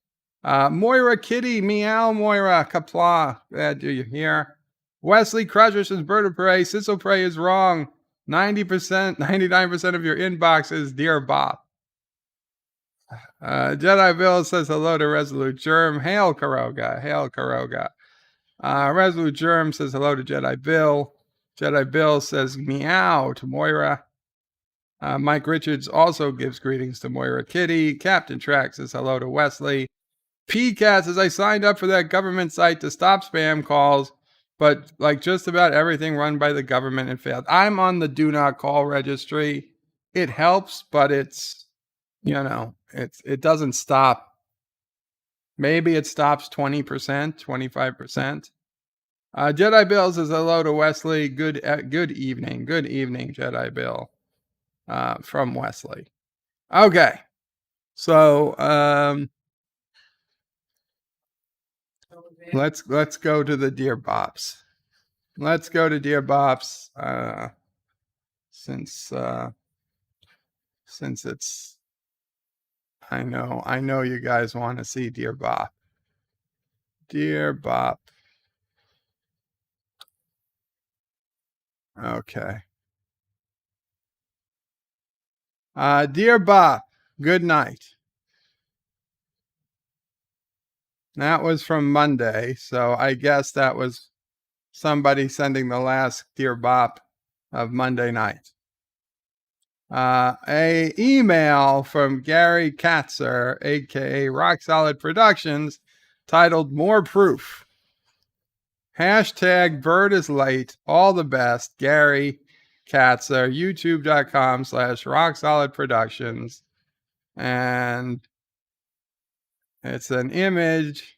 Moira Kitty, meow, Moira, Qapla. Glad you're here. Wesley Crusher says, NephewOPrey, SysOPrey is wrong. 90%, 99% of your inbox is Dear Bob. Jedi Bill says, hello to Resolute Germ. Hail Caroga, hail Caroga. Resolute Germ says, hello to Jedi Bill. Jedi Bill says, meow to Moira. Mike Richards also gives greetings to Moira Kitty. Captain Track says hello to Wesley. PCAT says, I signed up for that government site to stop spam calls, but like just about everything run by the government, it failed. I'm on the do not call registry. It helps, but it's, it doesn't stop. Maybe it stops 20%, 25%. Jedi Bill says hello to Wesley. Good evening. Good evening, Jedi Bill. From Wesley. Okay. So let's go to the Dear Bops. Let's go to Dear Bops. Since it's I know you guys want to see Dear Bop. Dear Bop. Okay. Dear Bop, good night. That was from Monday, so I guess that was somebody sending the last Dear Bop of Monday night. A email from Gary Katzer, aka Rock Solid Productions, titled More Proof. Hashtag Bird is late. All the best, Gary Katzer, youtube.com/Rock Solid Productions. And it's an image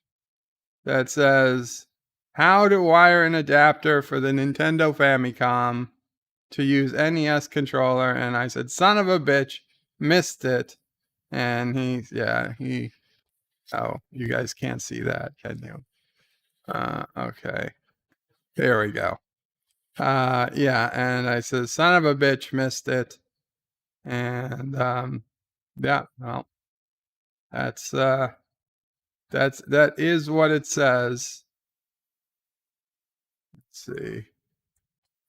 that says how to wire an adapter for the Nintendo Famicom to use NES controller. And I said, son of a bitch, missed it. And oh, you guys can't see that, can you? Okay. There we go. Yeah, and I said, son of a bitch, missed it. And yeah, well, that is what it says. Let's see.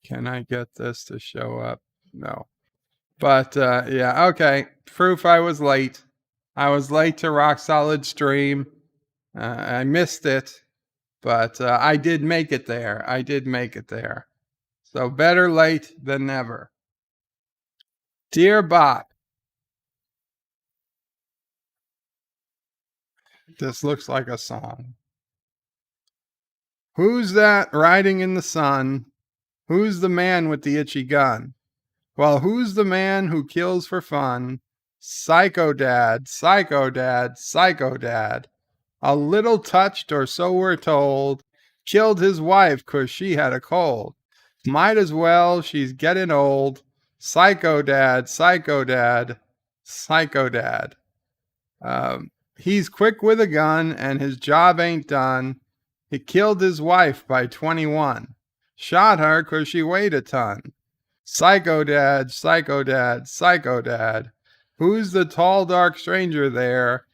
Can I get this to show up? No. But yeah, okay. Proof I was late. I was late to Rock Solid stream. I missed it, but I did make it there. So better late than never. Dear Bop. This looks like a song. Who's that riding in the sun? Who's the man with the itchy gun? Well, who's the man who kills for fun? Psycho Dad, Psycho Dad, Psycho Dad. A little touched, or so we're told. Killed his wife 'cause she had a cold. Might as well, she's getting old. Psycho Dad, Psycho Dad, Psycho Dad. He's quick with a gun and his job ain't done. He killed his wife by 21. Shot her 'cause she weighed a ton. Psycho Dad, Psycho Dad, Psycho Dad. Who's the tall dark stranger there?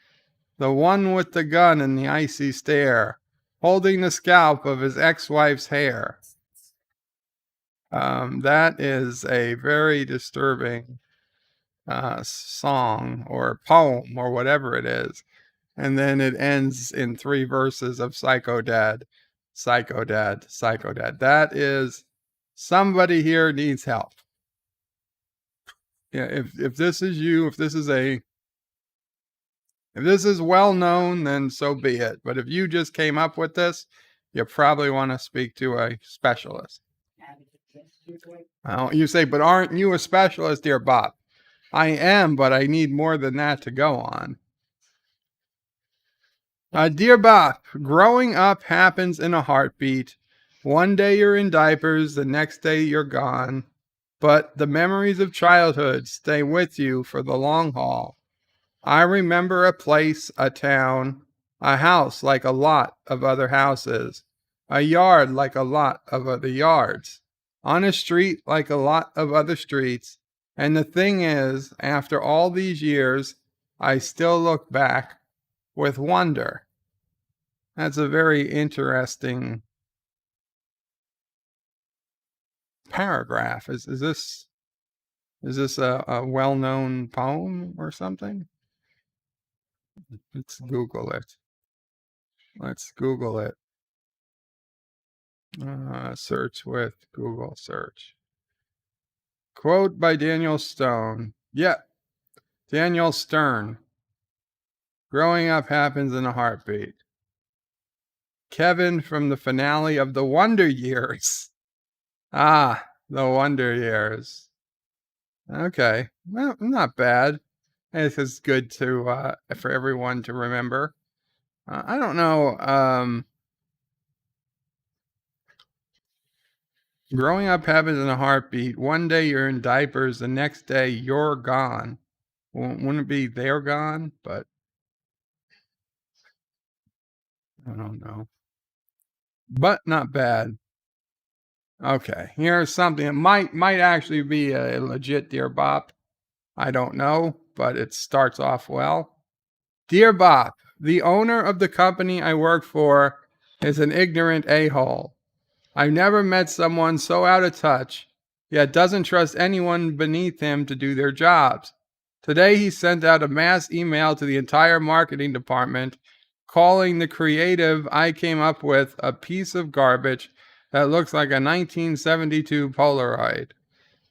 The one with the gun and the icy stare, holding the scalp of his ex-wife's hair. That is a very disturbing song or poem or whatever it is. And then it ends in 3 verses of Psycho Dad, Psycho Dad, Psycho Dad. That is, somebody here needs help. Yeah, if this is you, if this is well known, then so be it. But if you just came up with this, you probably want to speak to a specialist. You say, but aren't you a specialist, dear Bob? I am, but I need more than that to go on. Dear Bob, growing up happens in a heartbeat. One day you're in diapers, the next day you're gone. But the memories of childhood stay with you for the long haul. I remember a place, a town, a house like a lot of other houses, a yard like a lot of other yards, on a street like a lot of other streets. And the thing is, after all these years, I still look back with wonder. That's a very interesting paragraph. Is this a well-known poem or something? Let's Google it. Search with Google search. Quote by Daniel Stone. Yeah, Daniel Stern. Growing up happens in a heartbeat. Kevin from the finale of The Wonder Years. Ah, The Wonder Years. Okay, well, not bad. This is good to for everyone to remember. I don't know. Growing up happens in a heartbeat. One day you're in diapers, the next day you're gone. Wouldn't it be they're gone? But I don't know. But not bad. Okay, here's something that might actually be a legit Dear Bop. I don't know, but it starts off well. Dear Bop, the owner of the company I work for is an ignorant a-hole. I've never met someone so out of touch, yet doesn't trust anyone beneath him to do their jobs. Today he sent out a mass email to the entire marketing department, calling the creative I came up with a piece of garbage that looks like a 1972 Polaroid.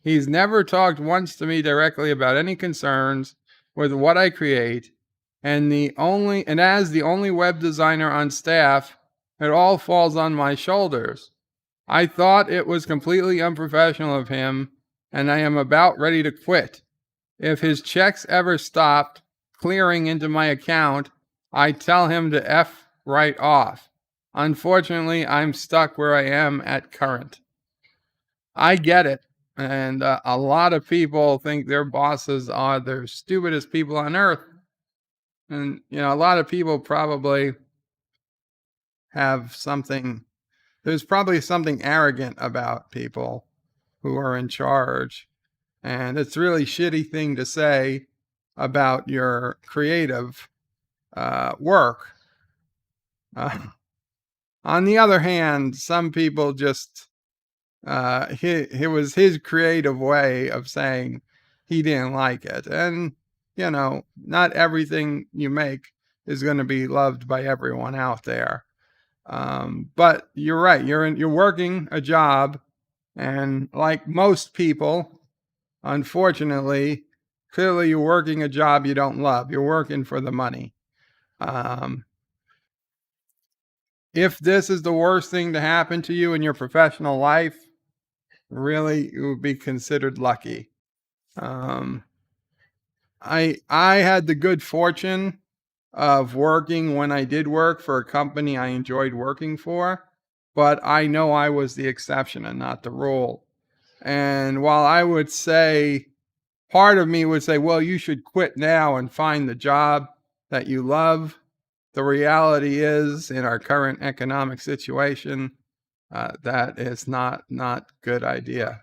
He's never talked once to me directly about any concerns with what I create, and as the only web designer on staff, it all falls on my shoulders. I thought it was completely unprofessional of him, and I am about ready to quit. If his checks ever stopped clearing into my account, I tell him to F right off. Unfortunately, I'm stuck where I am at current. I get it. And a lot of people think their bosses are the stupidest people on earth. And, a lot of people probably have there's probably something arrogant about people who are in charge. And it's a really shitty thing to say about your creative work. On the other hand, some people just, it was his creative way of saying he didn't like it. And, not everything you make is going to be loved by everyone out there. But you're right. You're working a job, and like most people, unfortunately, clearly you're working a job you don't love. You're working for the money. If this is the worst thing to happen to you in your professional life, really, you would be considered lucky. I had the good fortune of working when I did work for a company I enjoyed working for, but I know I was the exception and not the rule. And while I would say, part of me would say, well, you should quit now and find the job that you love. The reality is, in our current economic situation, that is not good idea.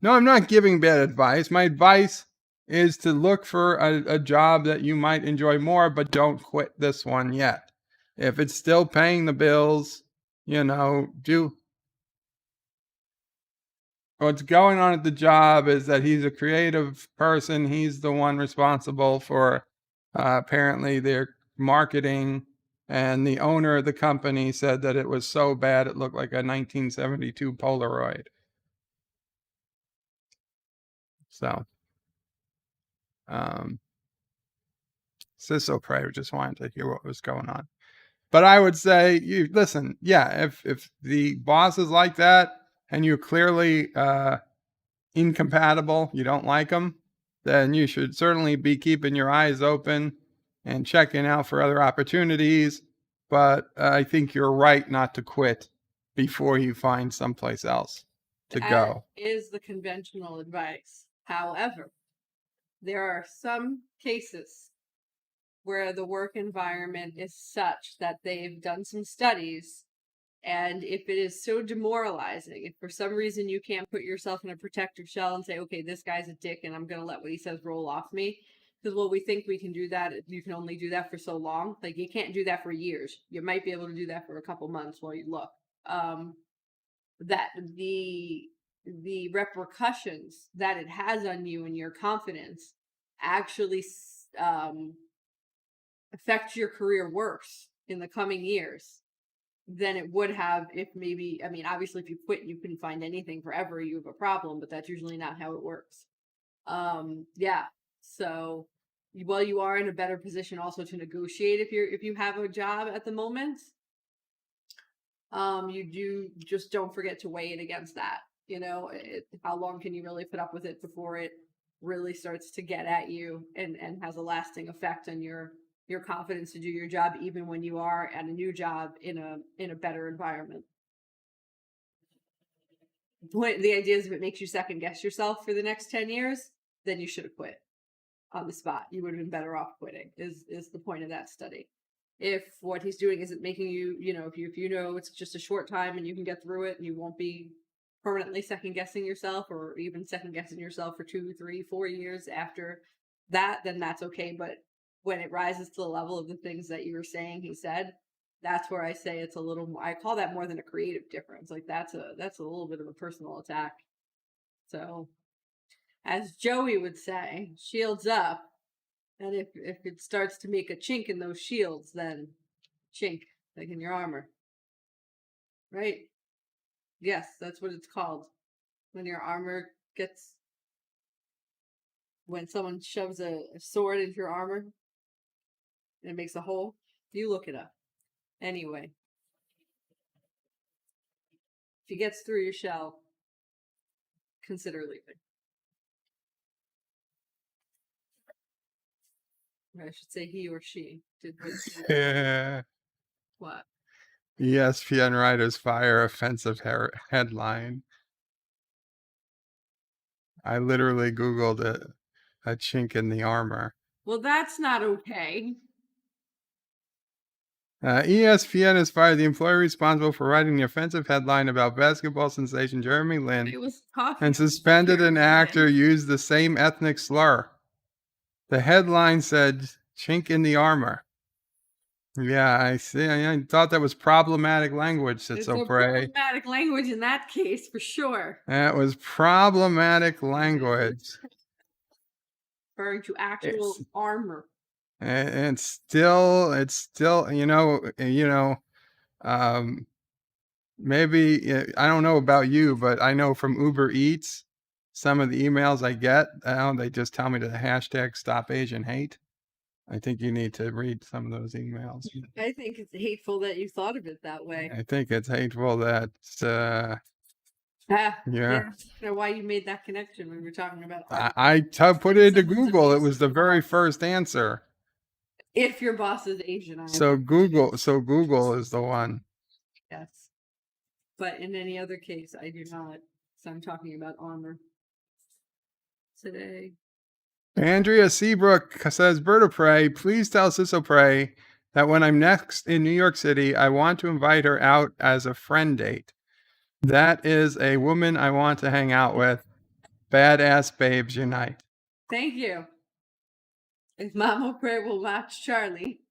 No, I'm not giving bad advice. My advice is to look for a job that you might enjoy more, but don't quit this one yet. If it's still paying the bills, what's going on at the job is that he's a creative person. He's the one responsible for apparently their marketing, and the owner of the company said that it was so bad it looked like a 1972 Polaroid. So, NephewOPrey just wanted to hear what was going on. But I would say, listen, yeah, if the boss is like that and you're clearly incompatible, you don't like them, then you should certainly be keeping your eyes open and checking out for other opportunities. But I think you're right not to quit before you find someplace else to go. That is the conventional advice. However, there are some cases where the work environment is such that they've done some studies, and if it is so demoralizing, if for some reason you can't put yourself in a protective shell and say, okay, this guy's a dick and I'm going to let what he says roll off me, because we think we can do that, you can only do that for so long. Like, you can't do that for years. You might be able to do that for a couple months while you look. That the repercussions that it has on you and your confidence actually affect your career worse in the coming years than it would have if maybe, obviously if you quit and you couldn't find anything forever, you have a problem, but that's usually not how it works. Yeah. So while you are in a better position also to negotiate if you have a job at the moment, you just don't forget to weigh it against that. How long can you really put up with it before it really starts to get at you and has a lasting effect on your confidence to do your job, even when you are at a new job in a better environment. The idea is if it makes you second guess yourself for the next 10 years, then you should have quit on the spot. You would have been better off quitting, is the point of that study. If what he's doing isn't making you, if you know it's just a short time and you can get through it and you won't be permanently second guessing yourself, or even second guessing yourself for 2, 3, 4 years after that, then that's okay. But when it rises to the level of the things that you were saying he said, that's where I say it's a little more, I call that more than a creative difference. Like that's a little bit of a personal attack. So as Joey would say, shields up. And if it starts to make a chink in those shields, then chink, like in your armor. Right? Yes, that's what it's called. When your armor gets, when someone shoves a sword into your armor and it makes a hole, you look it up. Anyway, if he gets through your shell, consider leaving. I should say he or she did Yeah. what? ESPN writers fire offensive headline. I literally Googled it. A chink in the armor. Well, that's not okay. ESPN has fired the employee responsible for writing the offensive headline about basketball sensation Jeremy Lin and suspended an actor used the same ethnic slur. The headline said, chink in the armor. Yeah, I see. I thought that was problematic language, It's OPrey. problematic language in that case, for sure. That was problematic language. Referring to actual armor. And it's still, maybe, I don't know about you, but I know from Uber Eats, some of the emails I get, they just tell me to hashtag stop Asian hate. I think you need to read some of those emails. I think it's hateful that you thought of it that way. I think it's hateful that, yeah. You know why you made that connection when we were talking about I put it into Google. It was the very first answer. If your boss is Asian. So Google is the one. Yes. But in any other case, I do not. So I'm talking about armor today. Andrea Seabrook says, NephewOPrey, please tell OPrey that when I'm next in New York City, I want to invite her out as a friend date. That is a woman I want to hang out with. Badass babes unite. Thank you. If OPrey will watch Charlie,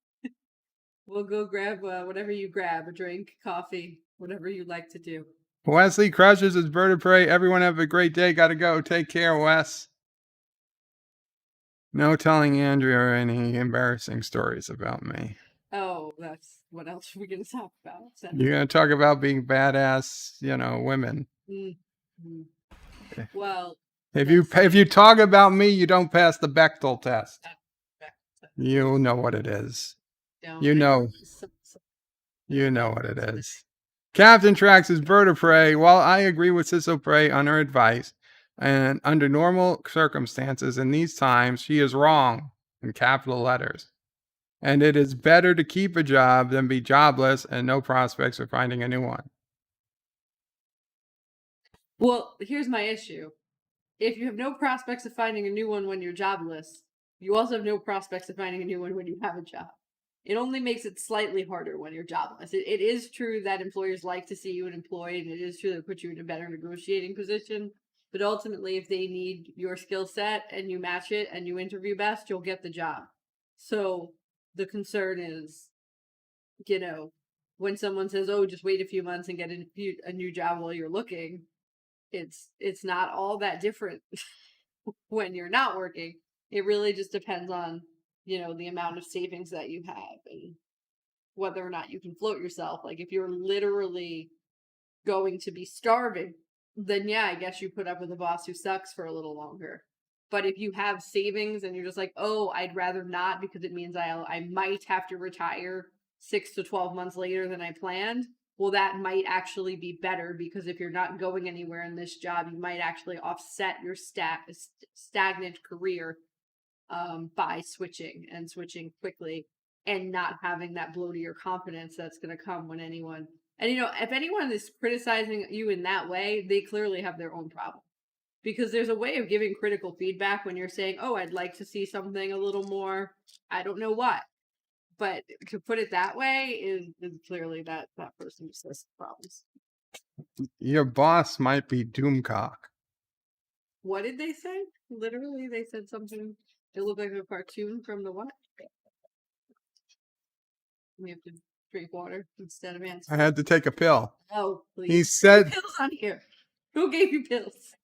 we'll go grab whatever you grab, a drink, coffee, whatever you like to do. Wesley Crushes is NephewOPrey. Everyone have a great day. Gotta go. Take care, Wes. No telling Andrea any embarrassing stories about me. Oh, that's what else are we going to talk about? You're going to talk about being badass, women. Mm-hmm. Well, if you talk about me, you don't pass the Bechtel test. You know what it is. You know what it is. Captain Trax is NephewOPrey. While I agree with OPrey on her advice, and under normal circumstances in these times, she is wrong in capital letters. And it is better to keep a job than be jobless and no prospects of finding a new one. Well, here's my issue. If you have no prospects of finding a new one when you're jobless, you also have no prospects of finding a new one when you have a job. It only makes it slightly harder when you're jobless. It is true that employers like to see you employed, and it is true that it puts you in a better negotiating position. But ultimately, if they need your skill set and you match it and you interview best, you'll get the job. So the concern is, when someone says, oh, just wait a few months and get a new job while you're looking, it's not all that different when you're not working. It really just depends on, the amount of savings that you have and whether or not you can float yourself. Like if you're literally going to be starving, then yeah, I guess you put up with a boss who sucks for a little longer. But if you have savings and you're just like, oh, I'd rather not because it means I might have to retire 6 to 12 months later than I planned, well, that might actually be better, because if you're not going anywhere in this job, you might actually offset your stagnant career by switching quickly and not having that blow to your confidence that's going to come when anyone And if anyone is criticizing you in that way, they clearly have their own problem. Because there's a way of giving critical feedback when you're saying, oh, I'd like to see something a little more, I don't know what. But to put it that way is clearly that person just has problems. Your boss might be Doomcock. What did they say? Literally, they said something. It looked like a cartoon from the what? We have to drink water instead of answering. I had to take a pill. Oh, please. He said pills on here. Who gave you pills?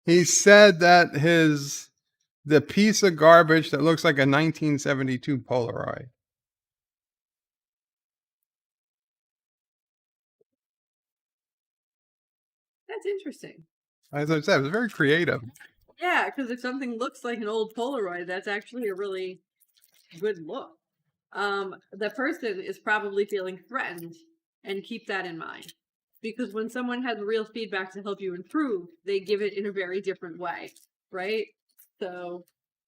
He said that the piece of garbage that looks like a 1972 Polaroid. That's interesting. As I said, it was very creative. Yeah, because if something looks like an old Polaroid, that's actually a really good look. The person is probably feeling threatened, and keep that in mind. Because when someone has real feedback to help you improve, they give it in a very different way, right? So,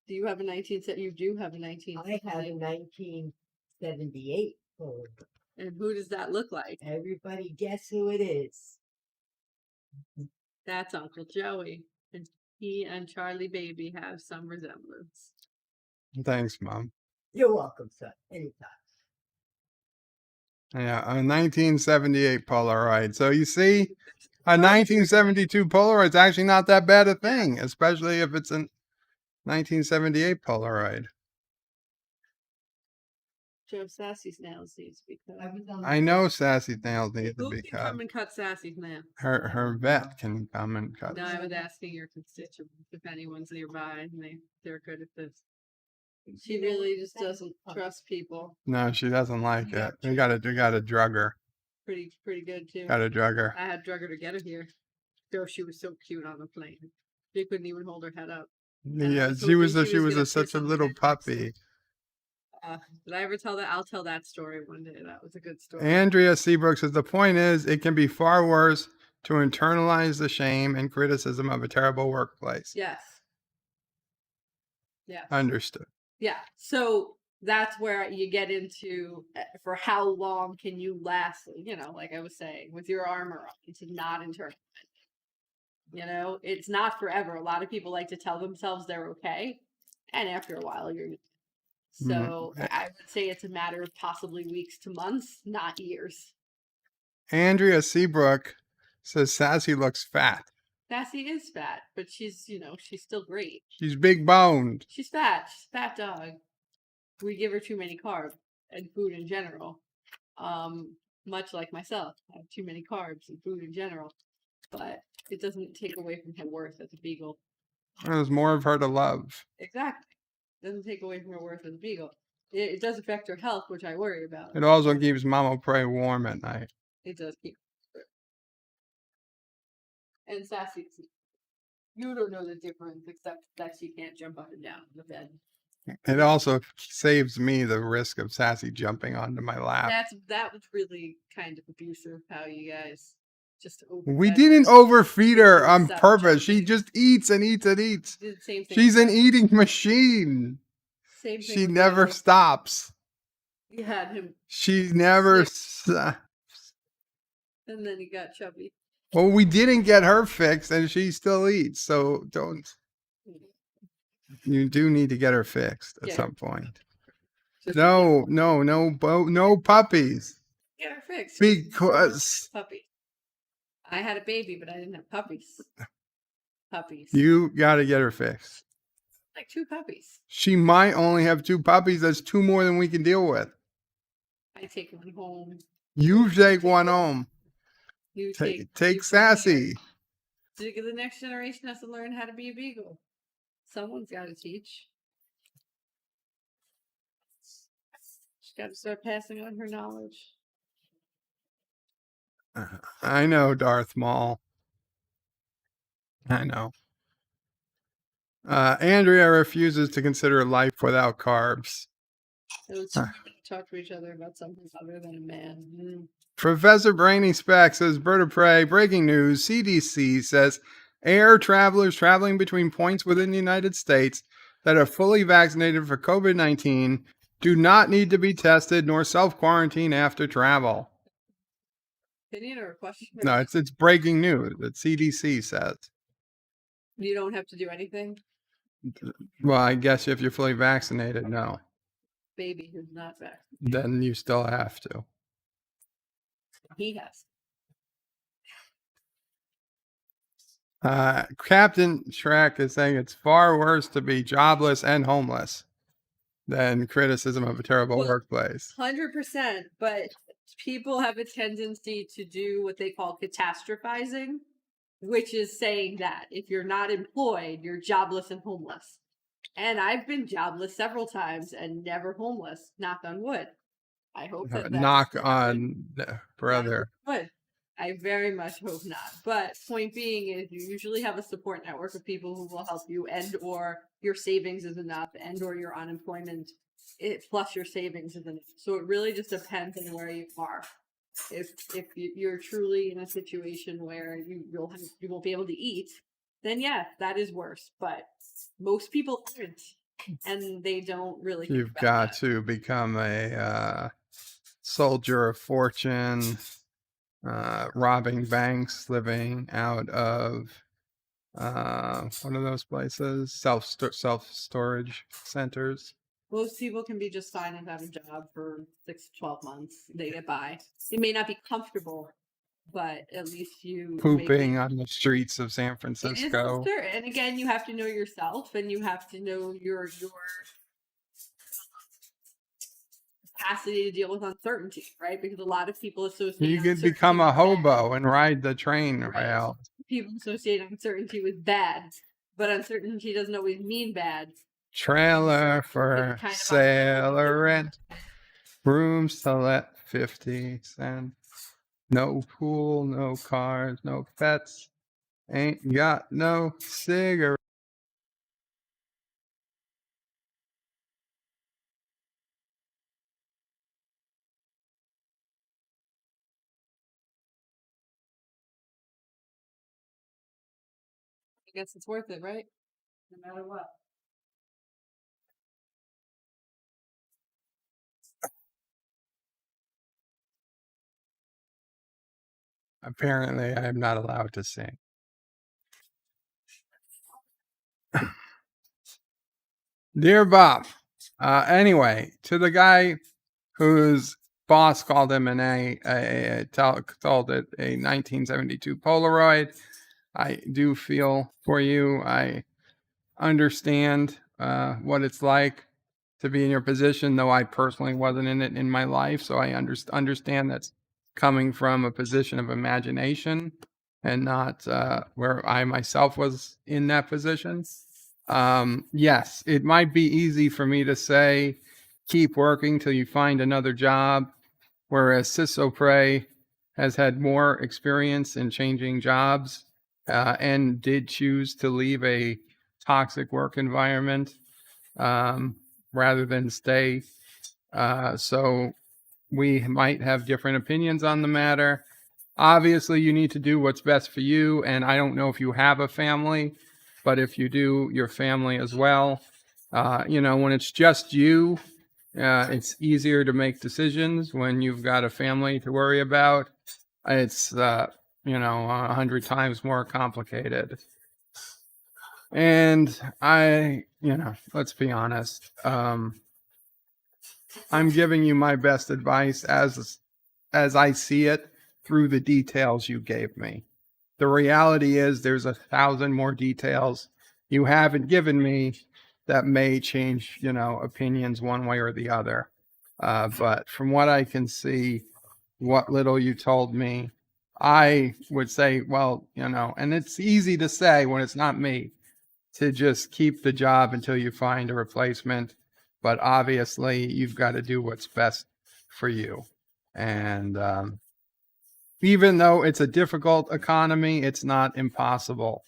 do you have a 19? You do have a 19. I have a 1978 Polaroid. And who does that look like? Everybody guess who it is. That's Uncle Joey. And he and Charlie Baby have some resemblance. Thanks, Mom. You're welcome, son. Anytime. Yeah, a 1978 Polaroid. So you see, a 1972 Polaroid is actually not that bad a thing, especially if it's a 1978 Polaroid. Joe, Sassy's nails needs to be cut. I know Sassy's nails need to be Who can cut. come and cut Sassy's nails? Her vet can come and cut. No, I was asking your constituents if anyone's nearby and they're good at this. She really just doesn't trust people. No, she doesn't like it. We gotta drug her. Pretty good too. Gotta drug her. I had drug her to get her here. Girl, she was so cute on the plane. She couldn't even hold her head up. Yeah, she was such a little puppy. Did I ever tell that? I'll tell that story one day. That was a good story. Andrea Seabrook says the point is it can be far worse to internalize the shame and criticism of a terrible workplace. Yes. Yes. Understood. Yeah. So that's where you get into for how long can you last, like I was saying, with your armor on to not internalize it. It's not forever. A lot of people like to tell themselves they're okay. And after a while, you're not. So I would say it's a matter of possibly weeks to months, not years. Andrea Seabrook says Sassy looks fat. Sassy is fat, but she's still great. She's big boned. She's fat. She's a fat dog. We give her too many carbs and food in general. Much like myself, I have too many carbs and food in general. But it doesn't take away from her worth as a beagle. There's more of her to love. Exactly. It doesn't take away from her worth as a beagle. It does affect her health, which I worry about. It also keeps NephewOPrey warm at night. It does keep her. And Sassy, you don't know the difference except that she can't jump up and down in the bed. It also saves me the risk of Sassy jumping onto my lap. That was really kind of abusive how you guys just we didn't overfeed her on purpose. She just eats and eats and eats. Did the same thing. She's an eating machine. Same thing. She never stops. You had him. She never stops. And then he got chubby. Well, we didn't get her fixed, and she still eats. So don't. You do need to get her fixed at some point. No puppies. Get her fixed. Because puppy. I had a baby, but I didn't have puppies. Puppies. You got to get her fixed. Like 2 puppies. She might only have 2 puppies. That's 2 more than we can deal with. I take one home. You take one home. You take Sassy. The next generation has to learn how to be a beagle. Someone's got to teach. She's got to start passing on her knowledge. I know, Darth Maul. I know. Andrea refuses to consider life without carbs. It was talk to each other about something other than a man. Professor Brainy Speck says, Bird of Prey, breaking news, CDC says air travelers traveling between points within the United States that are fully vaccinated for COVID-19 do not need to be tested nor self-quarantine after travel. opinion or a question? No, it's breaking news. The CDC says. You don't have to do anything. Well, I guess if you're fully vaccinated, no. Baby who's not vaccinated. Then you still have to. He has. Captain Shrek is saying it's far worse to be jobless and homeless than criticism of a terrible workplace. 100%. But people have a tendency to do what they call catastrophizing, which is saying that if you're not employed, you're jobless and homeless. And I've been jobless several times and never homeless. Knock on wood. I hope that knock on brother. Wood. I very much hope not. But point being is you usually have a support network of people who will help you, and or your savings is enough, and or your unemployment plus your savings is enough. So it really just depends on where you are. If you're truly in a situation where you won't be able to eat, then yes, that is worse. But most people aren't, and they don't really. You've got to become a soldier of fortune, robbing banks, living out of one of those places, self storage centers. Most people can be just fine and have a job for 6 to 12 months. They get by. It may not be comfortable, but at least you pooping on the streets of San Francisco. And again, you have to know yourself, and you have to know your capacity to deal with uncertainty, right? Because a lot of people associate you could become a hobo and ride the train rail. People associate uncertainty with bad, but uncertainty doesn't always mean bad. Trailer for sale or rent, rooms to let 50 cents. No pool, no cars, no pets. Ain't got no cigarette. I guess it's worth it, right? No matter what. Apparently, I am not allowed to sing. Dear Bob, anyway, to the guy whose boss called him called it a 1972 Polaroid, I do feel for you. I understand what it's like to be in your position, though I personally wasn't in it in my life. So I understand that's coming from a position of imagination and not where I myself was in that position. Yes, it might be easy for me to say, keep working till you find another job, whereas NephewOPrey has had more experience in changing jobs and did choose to leave a toxic work environment rather than stay. So we might have different opinions on the matter. Obviously, you need to do what's best for you. And I don't know if you have a family, but if you do, your family as well. When it's just you, it's easier to make decisions. When you've got a family to worry about, it's, 100 times more complicated. And let's be honest. I'm giving you my best advice as I see it through the details you gave me. The reality is there's 1,000 more details you haven't given me that may change, opinions one way or the other. But from what I can see, what little you told me, I would say, well, and it's easy to say when it's not me, to just keep the job until you find a replacement. But obviously, you've got to do what's best for you. And even though it's a difficult economy, it's not impossible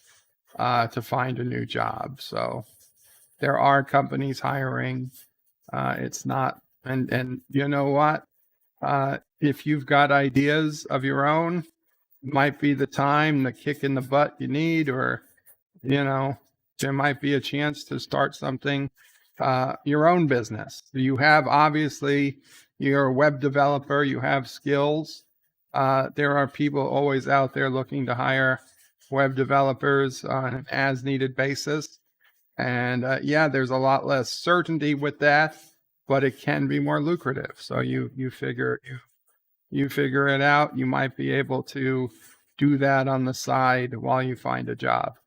to find a new job. So there are companies hiring. It's not, and you know what? If you've got ideas of your own, it might be the time, the kick in the butt you need, or, there might be a chance to start something, your own business. You have, obviously, you're a web developer, you have skills. There are people always out there looking to hire web developers on an as-needed basis. And yeah, there's a lot less certainty with that, but it can be more lucrative. So you figure it out. You might be able to do that on the side while you find a job,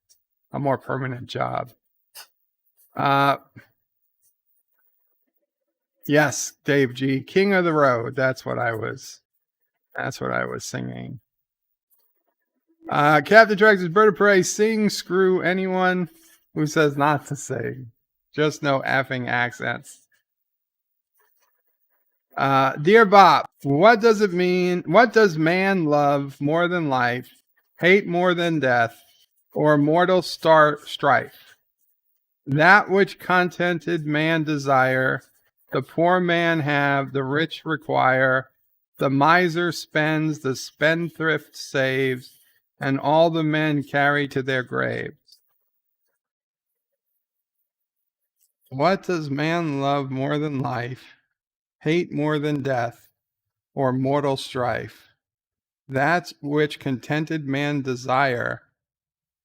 a more permanent job. Yes, Dave G, King of the Road. That's what I was singing. Captain Trax' Bird of Prey, sing, screw anyone who says not to sing. Just no effing accents. Dear Bob, what does it mean? What does man love more than life, hate more than death, or mortal strife? That which contented man desire, the poor man have, the rich require, the miser spends, the spendthrift saves, and all the men carry to their graves. What does man love more than life, hate more than death, or mortal strife? That which contented man desire.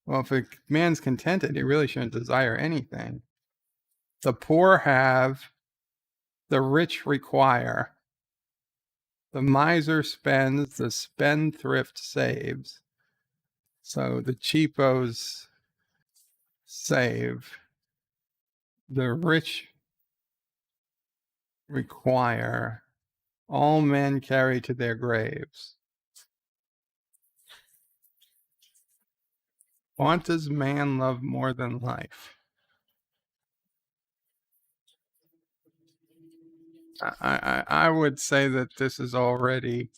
Well, if a man's contented, he really shouldn't desire anything. The poor have, the rich require. The miser spends, the spendthrift saves. So the cheapos save. The rich require. All men carry to their graves. What does man love more than life? I would say that this is already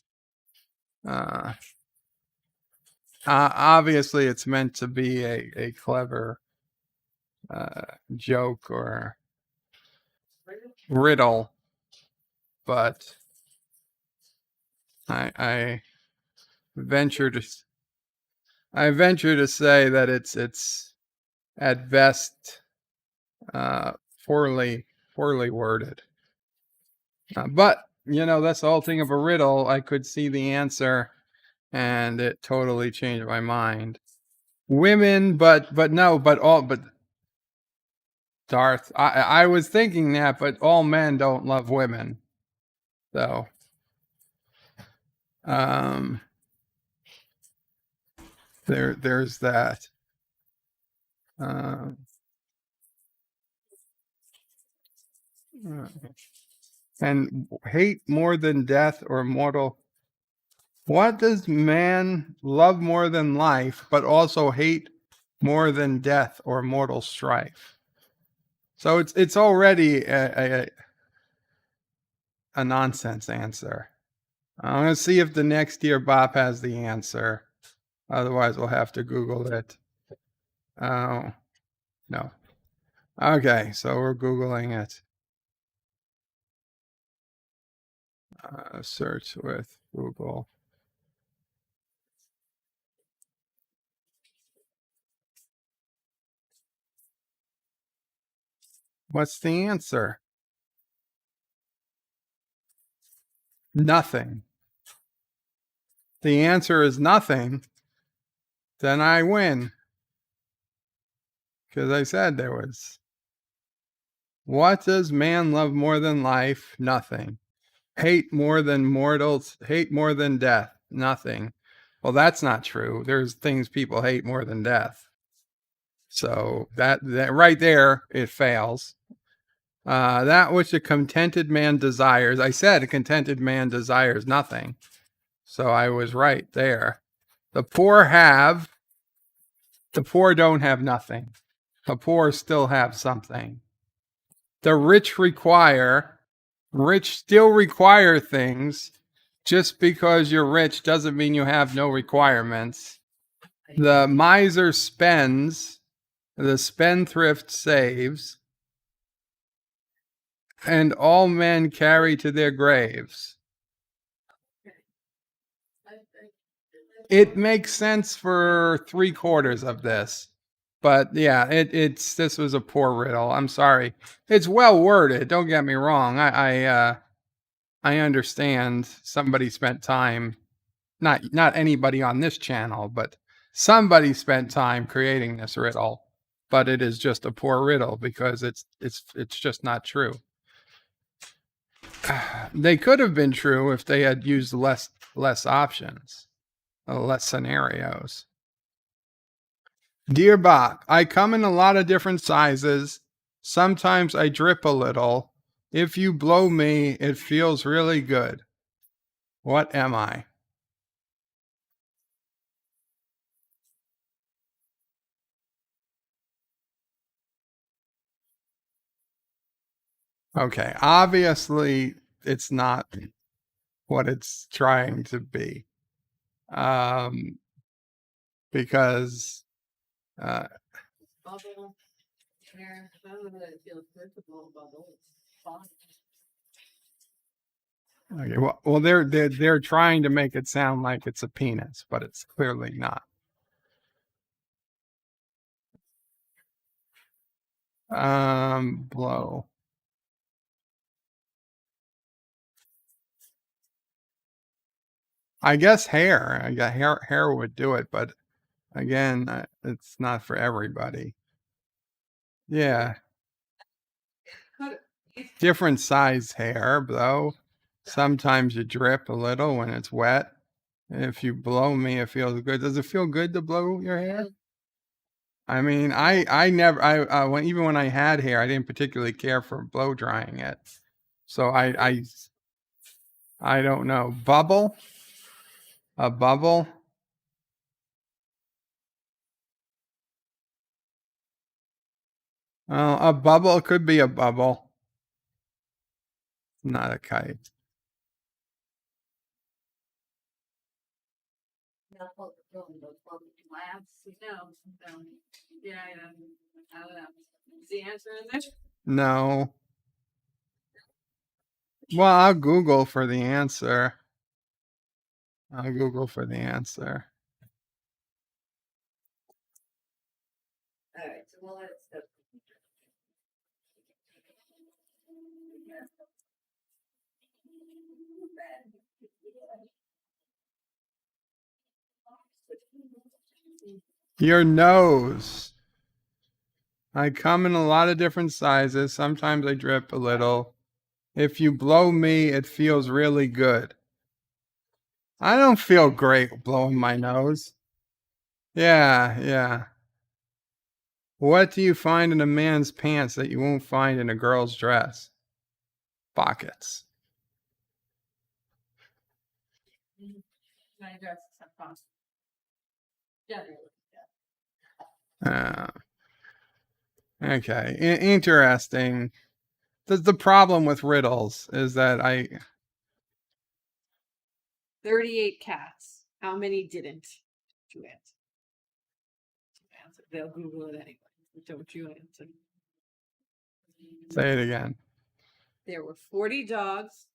obviously it's meant to be a clever joke or riddle, but I venture to say that it's at best poorly worded. But you know, that's the whole thing of a riddle. I could see the answer, and it totally changed my mind. Women, but Darth. I was thinking that, but all men don't love women, so. There's that. And hate more than death or mortal. What does man love more than life, but also hate more than death or mortal strife? So it's already a nonsense answer. I'm going to see if the next Dear Bop has the answer. Otherwise, we'll have to Google it. Oh, no. Okay, so we're Googling it. Search with Google. What's the answer? Nothing. The answer is nothing. Then I win. Because I said there was. What does man love more than life? Nothing. Hate more than mortals, hate more than death? Nothing. Well, that's not true. There's things people hate more than death. So that right there, it fails. That which a contented man desires. I said a contented man desires nothing. So I was right there. The poor have. The poor don't have nothing. The poor still have something. The rich require. Rich still require things. Just because you're rich doesn't mean you have no requirements. The miser spends. The spendthrift saves. And all men carry to their graves. It makes sense for 3/4 of this. But yeah, this was a poor riddle. I'm sorry. It's well worded. Don't get me wrong. I understand somebody spent time not anybody on this channel, but somebody spent time creating this riddle, but it is just a poor riddle because it's just not true. They could have been true if they had used less options, less scenarios. Dear Bach, I come in a lot of different sizes. Sometimes I drip a little. If you blow me, it feels really good. What am I? Okay, obviously it's not what it's trying to be. Because Bubble. Air. I don't know that it feels good to blow a bubble. It's fun. okay, well they're trying to make it sound like it's a penis, but it's clearly not. Blow. I guess hair. I got hair would do it, but again, it's not for everybody. Yeah. Different size hair, though. Sometimes you drip a little when it's wet. If you blow me, it feels good. Does it feel good to blow your hair? I mean, I never, even when I had hair, I didn't particularly care for blow drying it. So I don't know. Bubble? A bubble? A bubble could be a bubble. Not a kite. Yeah, I don't know. Is the answer in there? No. Well, I'll Google for the answer. I'll Google for the answer. All right, so we'll let it step. Your nose. I come in a lot of different sizes. Sometimes I drip a little. If you blow me, it feels really good. I don't feel great blowing my nose. Yeah. What do you find in a man's pants that you won't find in a girl's dress? Pockets. My dresses have pockets. Generally. Okay, interesting. The problem with riddles is that 38 cats. How many didn't? You answer. They'll Google it anyway. Don't you answer? Say it again. There were 40 dogs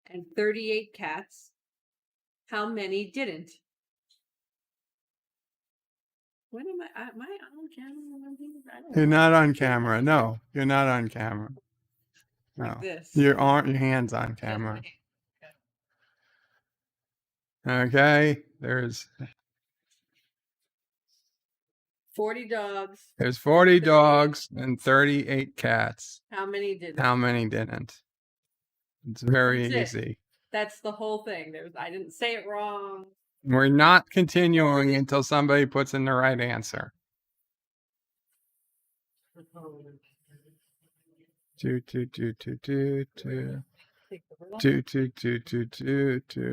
and 38 cats. How many didn't? When am I? Am I on camera? You're not on camera. No, you're not on camera. No, like this. Your hands on camera. Okay, there's 40 dogs. There's 40 dogs and 38 cats. How many didn't? How many didn't? It's very That's easy. That's the whole thing. I didn't say it wrong. We're not continuing until somebody puts in the right answer.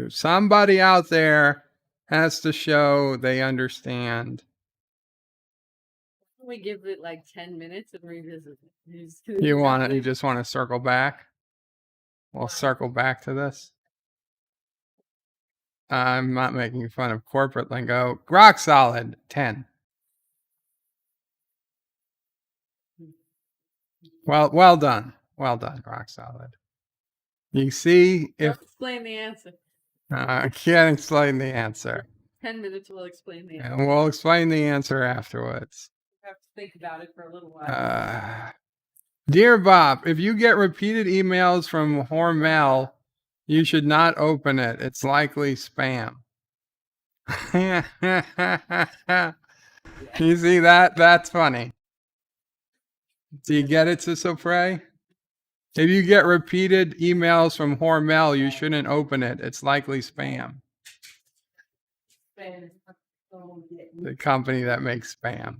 Somebody out there has to show they understand. We give it like 10 minutes and revisit it. You just want to circle back? We'll circle back to this. I'm not making fun of corporate lingo. Rock solid, 10. Well done. Well done, rock solid. You see, if explain the answer. I can't explain the answer. 10 minutes will explain the answer. And we'll explain the answer afterwards. You have to think about it for a little while. Dear Bob, if you get repeated emails from Hormel, you should not open it. It's likely spam. You see that? That's funny. Do you get it, Sinnabun? If you get repeated emails from Hormel, you shouldn't open it. It's likely spam. The company that makes spam.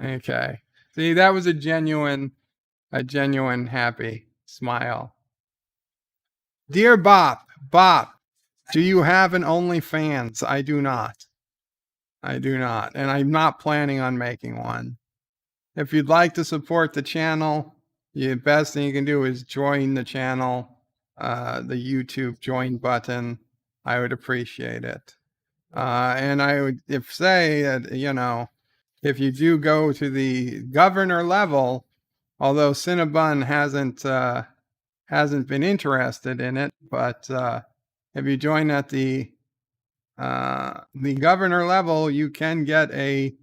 Okay. See, that was a genuine happy smile. Dear Bop, do you have an OnlyFans? I do not. And I'm not planning on making one. If you'd like to support the channel, the best thing you can do is join the channel, the YouTube join button. I would appreciate it. And I would say that, if you do go to the governor level, although Sinnabun hasn't been interested in it, but if you join at the governor level, you can get a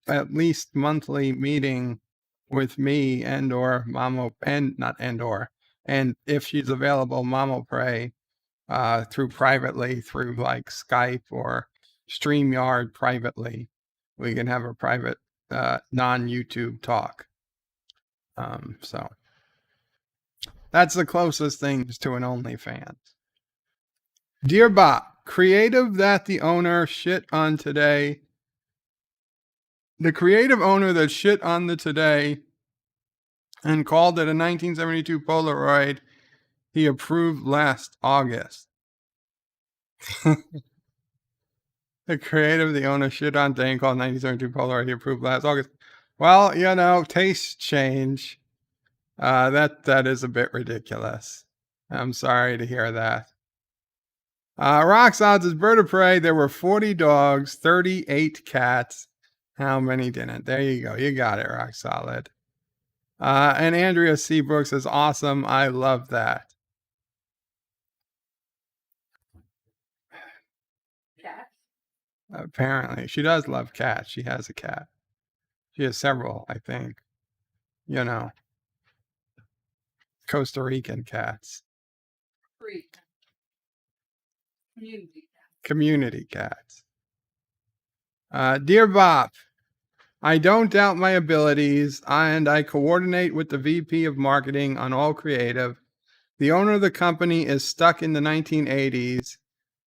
at least monthly meeting with me and if she's available, NephewOPrey, through like Skype or StreamYard privately. We can have a private non-YouTube talk. So that's the closest things to an OnlyFans. Dear Bop, creative that the owner shit on today. The creative owner that shit on the Today and called it a 1972 Polaroid he approved last August. The creative, the owner shit on today and called 1972 Polaroid he approved last August. Well, tastes change. That is a bit ridiculous. I'm sorry to hear that. Rock's odds is bird of prey. There were 40 dogs, 38 cats. How many didn't? There you go. You got it, rock solid. And Andrea Seabrook says, awesome. I love that. Cat. Apparently. She does love cats. She has a cat. She has several, I think. Costa Rican cats. Community cats. Dear Bop, I don't doubt my abilities, and I coordinate with the VP of marketing on all creative. The owner of the company is stuck in the 1980s,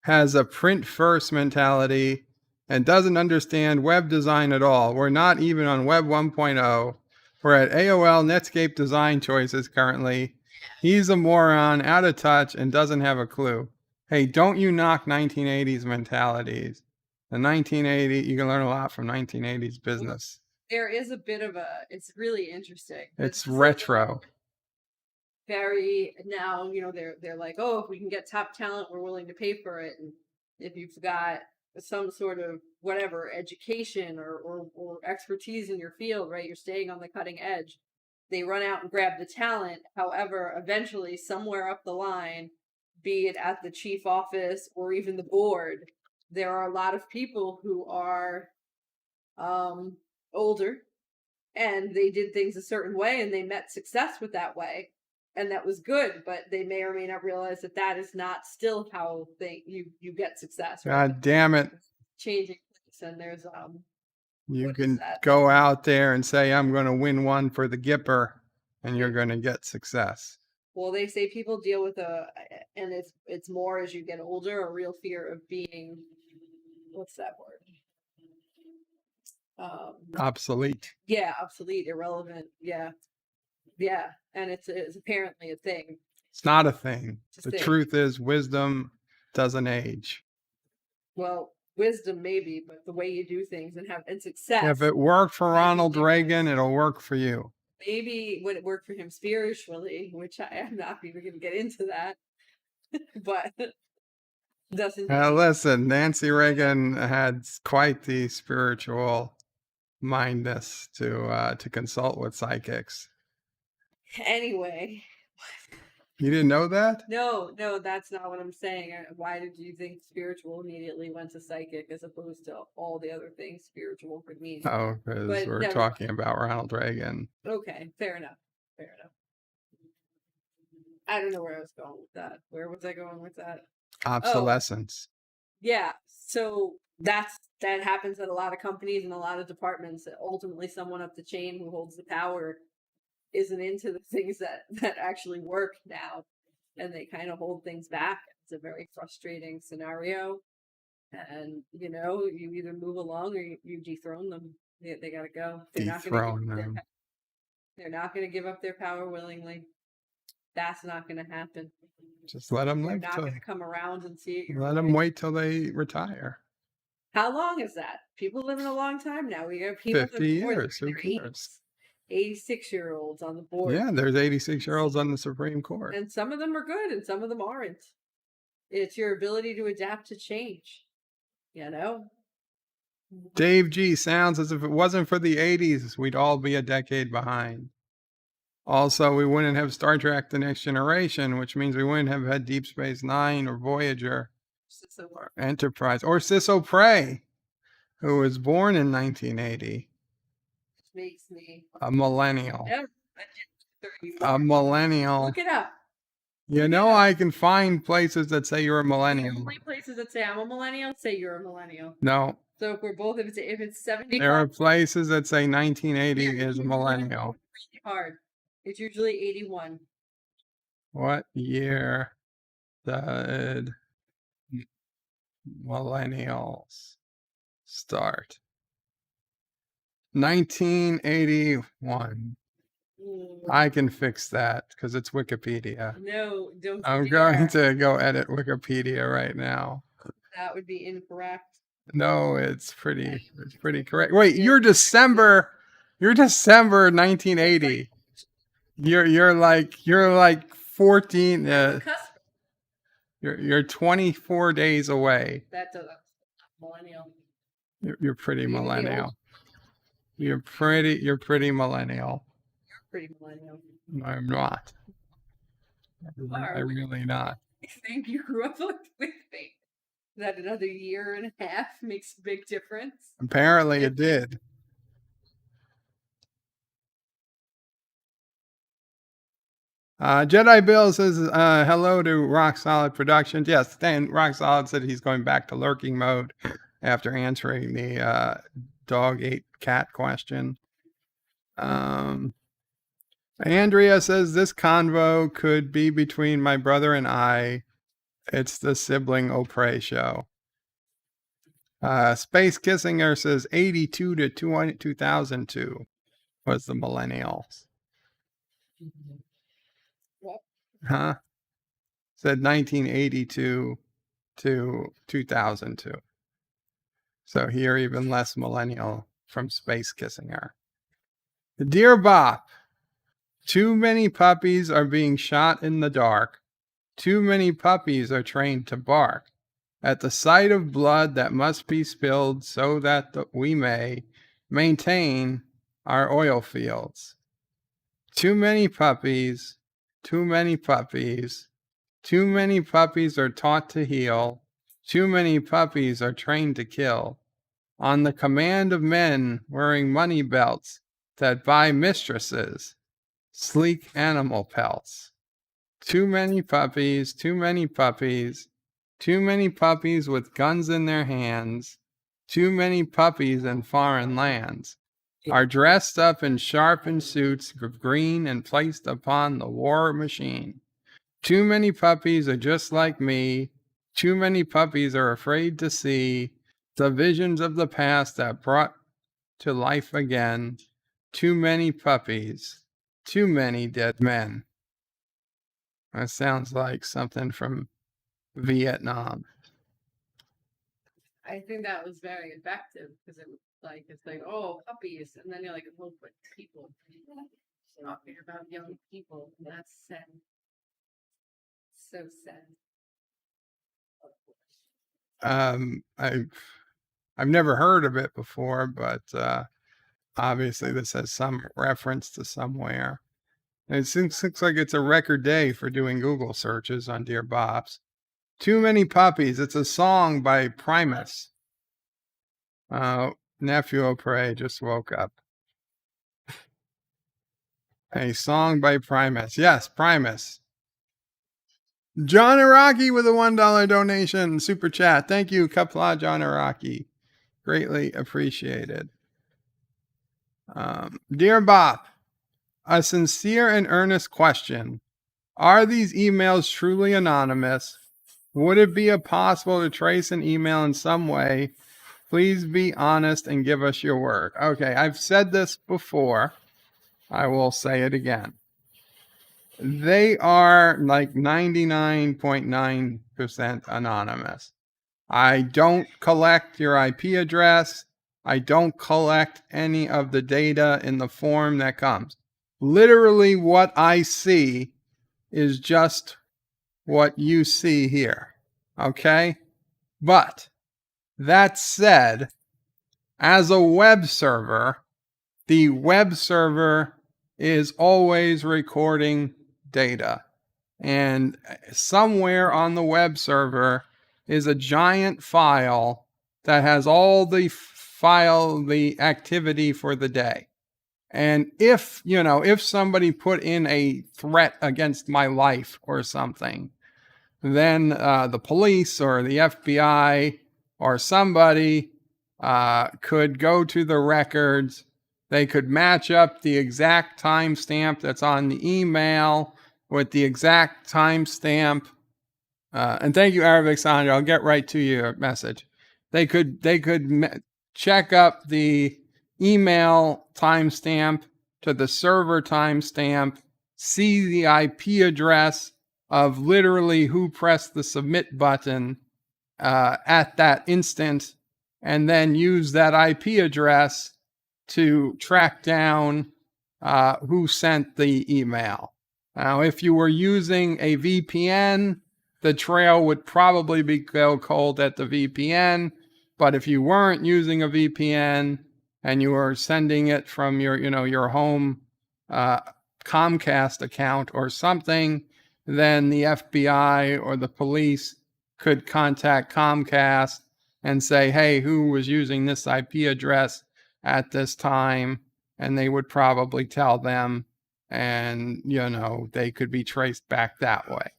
has a print first mentality, and doesn't understand web design at all. We're not even on Web 1.0. We're at AOL Netscape design choices currently. He's a moron, out of touch, and doesn't have a clue. Hey, don't you knock 1980s mentalities. The 1980s, you can learn a lot from 1980s business. There is a bit of it's really interesting. It's retro. Very, now, they're like, oh, if we can get top talent, we're willing to pay for it. And if you've got some sort of whatever education or expertise in your field, right, you're staying on the cutting edge, they run out and grab the talent. However, eventually, somewhere up the line, be it at the chief office or even the board, there are a lot of people who are older and they did things a certain way and they met success with that way. And that was good, but they may or may not realize that is not still how you get success. Right? God damn it. Changing things, and there's you can go out there and say, I'm going to win one for the Gipper, and you're going to get success. Well, they say people deal with and it's more as you get older, a real fear of being, what's that word? Obsolete. Yeah, obsolete, irrelevant. Yeah. And it's apparently a thing. It's not a thing. The thing. Truth is, wisdom doesn't age. Well, wisdom maybe, but the way you do things and success. If it worked for Ronald Reagan, it'll work for you. Maybe would it work for him spiritually, which I am not even going to get into that. But doesn't. Listen, Nancy Reagan had quite the spiritual mindness to consult with psychics. Anyway. You didn't know that? No, that's not what I'm saying. Why did you think spiritual immediately went to psychic as opposed to all the other things spiritual could mean? Oh, because we're talking about Ronald Reagan. Okay, fair enough. I don't know where I was going with that. Where was I going with that? Obsolescence. Yeah, so that happens at a lot of companies and a lot of departments. That ultimately, someone up the chain who holds the power isn't into the things that actually work now, and they kind of hold things back. It's a very frustrating scenario, and you either move along or you dethrone them. They gotta go. Dethrone them. They're not gonna give up their power willingly. That's not gonna happen. Just let them They're live not till. gonna come around and see it your Let way. them wait till they retire. How long is that? People living a long time now. We got people 50 years. Who cares? 86-year-olds on the board. Yeah, there's 86-year-olds on the Supreme Court. And some of them are good and some of them aren't. It's your ability to adapt to change. Dave G sounds as if it wasn't for the 80s, we'd all be a decade behind. Also, we wouldn't have Star Trek The Next Generation, which means we wouldn't have had Deep Space Nine or Voyager or Enterprise or NephewOPrey, who was born in 1980. Makes me a millennial. Yeah, A millennial. look it up. I can find places that say you're a millennial. The only places that say I'm a millennial say you're a millennial. No. So if we're both, if it's 75, There are places that say 1980 is a millennial. Really hard. It's usually 81. What year did millennials start? 1981. I can fix that because it's Wikipedia. No, don't. I'm going to go edit Wikipedia right now. That would be incorrect. No, it's pretty correct. Wait, you're December 1980. You're like 14. You're 24 days away. That's a millennial. You're pretty millennial. You're pretty millennial. You're pretty millennial. I'm not. I'm really not. I think you grew up with me. That another year and a half makes a big difference. Apparently it did. Jedi Bill says hello to Rock Solid Productions. Yes, Dan Rock Solid said he's going back to lurking mode after answering the dog ate cat question. Andrea says this convo could be between my brother and I. It's the sibling O'Prey show. Space Kissinger says 82 to 2002 was the millennials. Huh? Said 1982 to 2002. So here even less millennial from Space Kissinger. Dear Bop, too many puppies are being shot in the dark. Too many puppies are trained to bark at the sight of blood that must be spilled so that we may maintain our oil fields. Too many puppies, too many puppies, too many puppies are taught to heal. Too many puppies are trained to kill. On the command of men wearing money belts that buy mistresses, sleek animal pelts. Too many puppies, too many puppies, too many puppies with guns in their hands, too many puppies in foreign lands are dressed up in sharpened suits of green and placed upon the war machine. Too many puppies are just like me. Too many puppies are afraid to see the visions of the past that brought to life again. Too many puppies, too many dead men. That sounds like something from Vietnam. I think that was very effective because it's like, oh, puppies, and then you're like, oh, but people talking about young people. That's sad. So sad. I've never heard of it before, but obviously this has some reference to somewhere. And it looks like it's a record day for doing Google searches on Dear Bops. Too Many Puppies. It's a song by Primus. NephewOPrey just woke up. A song by Primus. Yes, Primus. John Araki with a $1 donation, super chat. Thank you, Qapla John Araki. Greatly appreciated. Dear Bob, a sincere and earnest question. Are these emails truly anonymous? Would it be possible to trace an email in some way? Please be honest and give us your word. Okay, I've said this before. I will say it again. They are like 99.9% anonymous. I don't collect your IP address. I don't collect any of the data in the form that comes. Literally what I see is just what you see here. Okay? But that said, as a web server, the web server is always recording data. And somewhere on the web server is a giant file that has all the activity for the day. And if somebody put in a threat against my life or something, then the police or the FBI or somebody could go to the records. They could match up the exact timestamp that's on the email with the exact timestamp. And thank you, Arabic Sandra. I'll get right to your message. They could check up the email timestamp to the server timestamp, see the IP address of literally who pressed the submit button at that instant, and then use that IP address to track down who sent the email. Now, if you were using a VPN, the trail would probably go cold at the VPN. But if you weren't using a VPN and you were sending it from your home Comcast account or something, then the FBI or the police could contact Comcast and say, hey, who was using this IP address at this time? And they would probably tell them, and they could be traced back that way.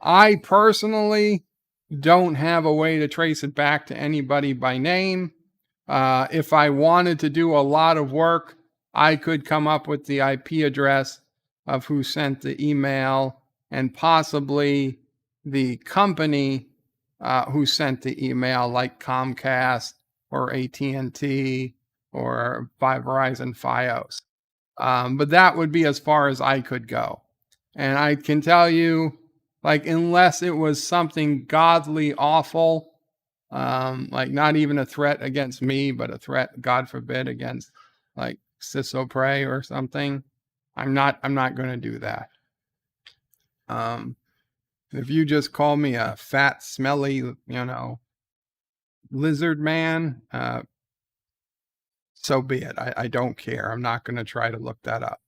I personally don't have a way to trace it back to anybody by name. If I wanted to do a lot of work, I could come up with the IP address of who sent the email and possibly the company who sent the email, like Comcast or AT&T or Verizon Fios. But that would be as far as I could go. And I can tell you, unless it was something godly awful, not even a threat against me, but a threat, God forbid, against NephewOPrey or something, I'm not going to do that. If you just call me a fat, smelly, lizard man, so be it. I don't care. I'm not going to try to look that up.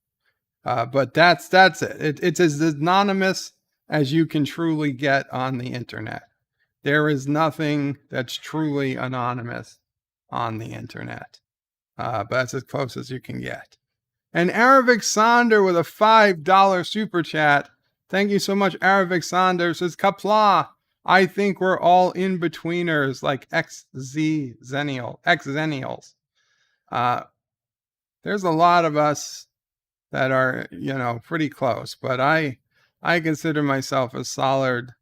But that's it. It's as anonymous as you can truly get on the internet. There is nothing that's truly anonymous on the internet. But that's as close as you can get. And Arabic Sonder with a $5 super chat. Thank you so much, Arabic Sonder. Says, Qapla, I think we're all in-betweeners like X-Zennials. There's a lot of us that are, pretty close, but I consider myself a solid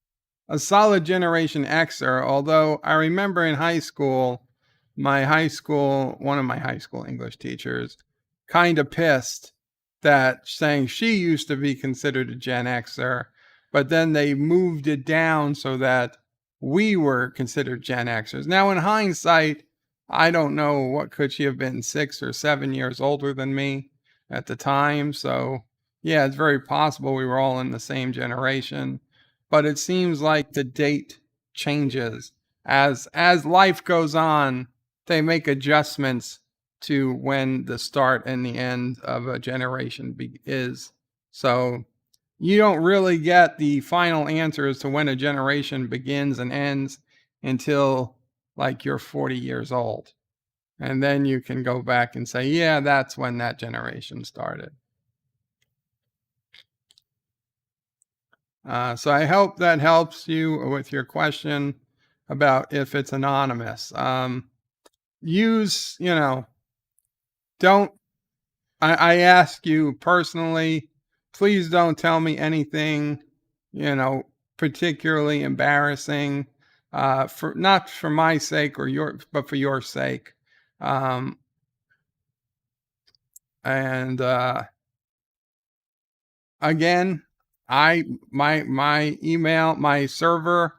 Generation Xer, although I remember in high school, one of my high school English teachers kind of pissed that saying she used to be considered a Gen Xer, but then they moved it down so that we were considered Gen Xers. Now, in hindsight, I don't know, what could she have been, 6 or 7 years older than me at the time? So yeah, it's very possible we were all in the same generation, but it seems like the date changes as life goes on. They make adjustments to when the start and the end of a generation is. So you don't really get the final answer as to when a generation begins and ends until you're 40 years old. And then you can go back and say, yeah, that's when that generation started. So I hope that helps you with your question about if it's anonymous. Use, don't, I ask you personally, please don't tell me anything, particularly embarrassing, for not for my sake but for your sake. And again, my email, my server,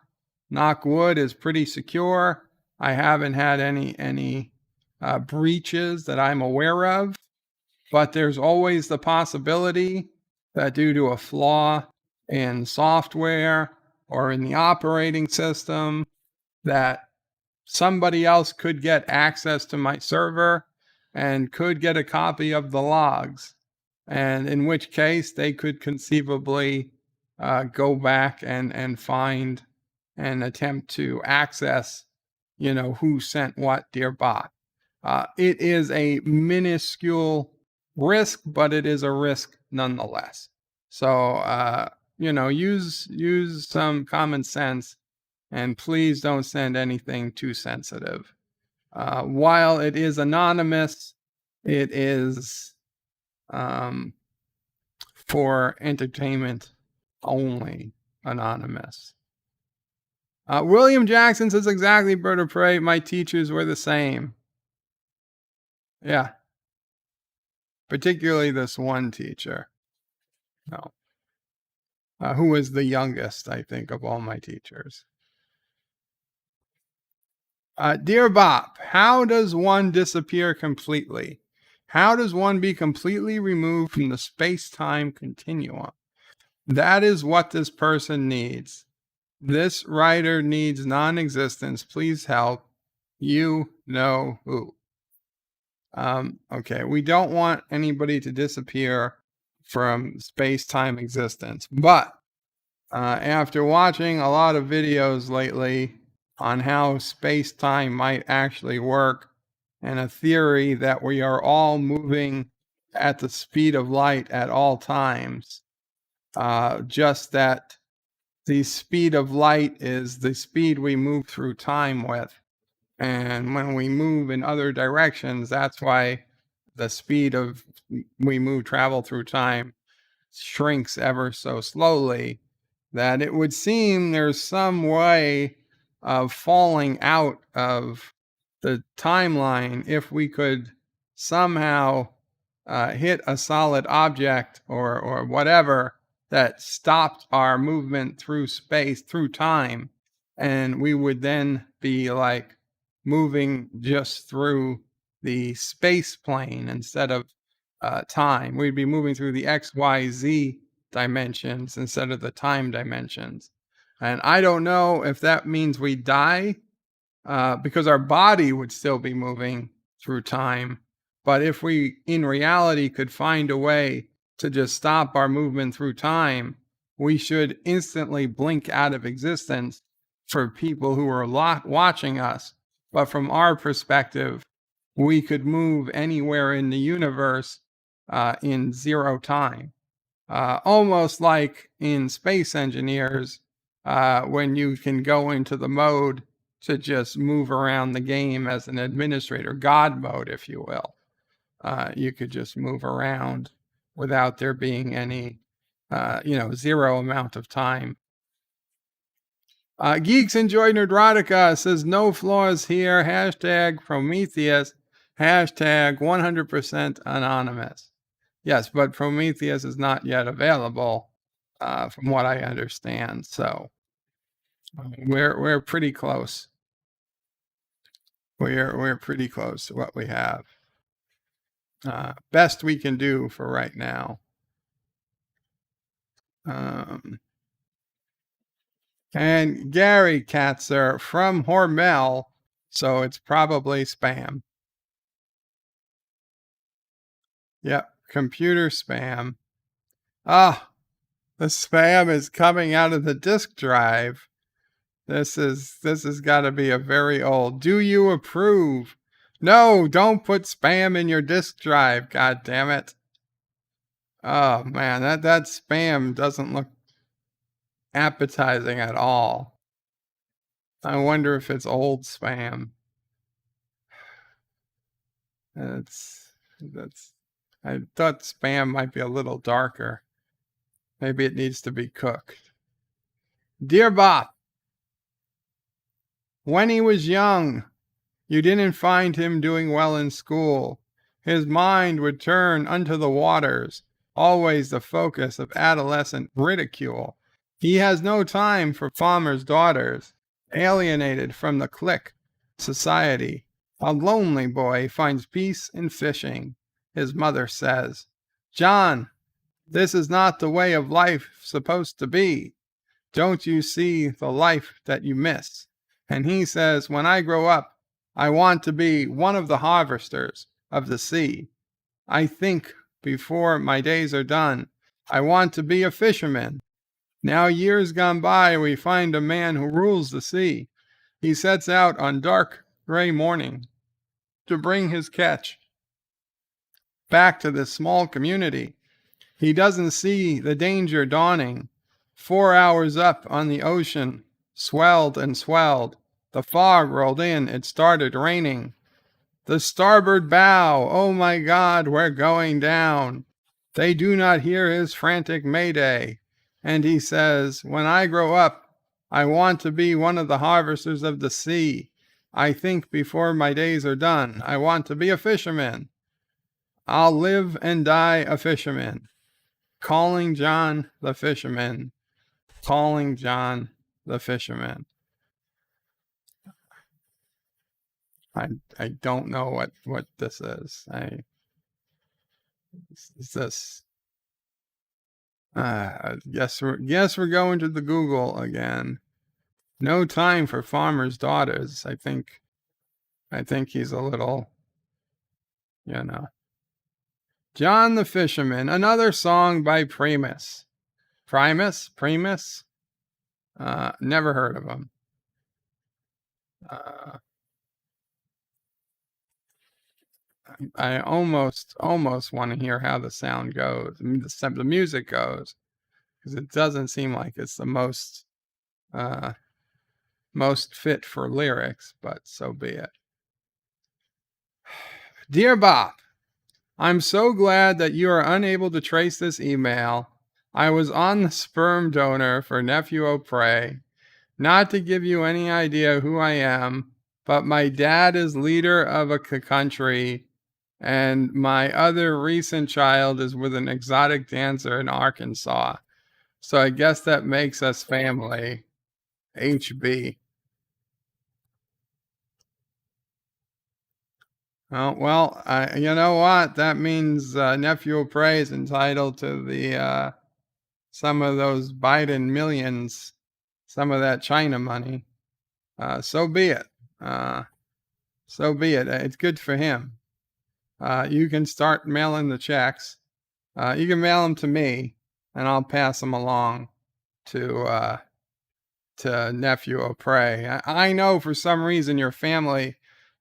knock wood, is pretty secure. I haven't had any breaches that I'm aware of, but there's always the possibility that due to a flaw in software or in the operating system, that somebody else could get access to my server and could get a copy of the logs. And in which case they could conceivably go back and find and attempt to access, who sent what, dear bot. It is a minuscule risk, but it is a risk nonetheless. So, use some common sense, and please don't send anything too sensitive. While it is anonymous, it is for entertainment only anonymous. William Jackson says, exactly, Bird of Prey. My teachers were the same. Yeah. Particularly this one teacher. No. Who was the youngest, I think, of all my teachers. Dear Bob, how does one disappear completely? How does one be completely removed from the space-time continuum? That is what this person needs. This writer needs non-existence. Please help. You know who. Okay, we don't want anybody to disappear from space-time existence, but after watching a lot of videos lately on how space-time might actually work, and a theory that we are all moving at the speed of light at all times, just that the speed of light is the speed we move through time with. And when we move in other directions, that's why the speed of travel through time shrinks ever so slowly, that it would seem there's some way of falling out of the timeline if we could somehow hit a solid object or whatever that stopped our movement through space, through time, and we would then be like moving just through the space plane instead of time. We'd be moving through the XYZ dimensions instead of the time dimensions. And I don't know if that means we die, because our body would still be moving through time. But if we, in reality, could find a way to just stop our movement through time, we should instantly blink out of existence for people who are watching us. But from our perspective, we could move anywhere in the universe in zero time. Almost like in Space Engineers, when you can go into the mode to just move around the game as an administrator, God mode, if you will. You could just move around without there being any, zero amount of time. Geeks Enjoy Nerdrotica says, no flaws here. Hashtag Prometheus. Hashtag 100% anonymous. Yes, but Prometheus is not yet available, from what I understand. So we're pretty close. We're pretty close to what we have. Best we can do for right now. And Gary Katzer from Hormel, so it's probably spam. Yep, computer spam. The spam is coming out of the disk drive. This has got to be a very old. Do you approve? No, don't put spam in your disk drive. God damn it. Oh man, that spam doesn't look. appetizing at all. I wonder if it's old spam. That's I thought spam might be a little darker. Maybe it needs to be cooked. Dear Bop, when he was young, you didn't find him doing well in school. His mind would turn unto the waters, always the focus of adolescent ridicule. He has no time for farmers' daughters, alienated from the clique society. A lonely boy finds peace in fishing. His mother says, John, this is not the way of life supposed to be. Don't you see the life that you miss? And he says, when I grow up, I want to be one of the harvesters of the sea. I think before my days are done, I want to be a fisherman. Now years gone by, we find a man who rules the sea. He sets out on dark gray morning to bring his catch back to this small community. He doesn't see the danger dawning. 4 hours up on the ocean, swelled and swelled. The fog rolled in, it started raining. The starboard bow, oh my God, we're going down. They do not hear his frantic mayday. And he says, when I grow up, I want to be one of the harvesters of the sea. I think before my days are done, I want to be a fisherman. I'll live and die a fisherman. Calling John the fisherman. Calling John the fisherman. I don't know what this is. Is this? Guess we're going to the Google again. No time for farmers' daughters. I think he's a little, John the Fisherman, another song by Primus. Primus? Never heard of him. I almost want to hear how the sound goes, the music goes, because it doesn't seem like it's the most fit for lyrics, but so be it. Dear Bob, I'm so glad that you are unable to trace this email. I was on the sperm donor for NephewOPrey. Not to give you any idea who I am, but my dad is leader of a country, and my other recent child is with an exotic dancer in Arkansas. So I guess that makes us family. HB. Oh, well, you know what? That means NephewOPrey is entitled to the some of those Biden millions, some of that China money. So be it. So be it. It's good for him. You can start mailing the checks. You can mail them to me, and I'll pass them along to NephewOPrey. I know for some reason your family,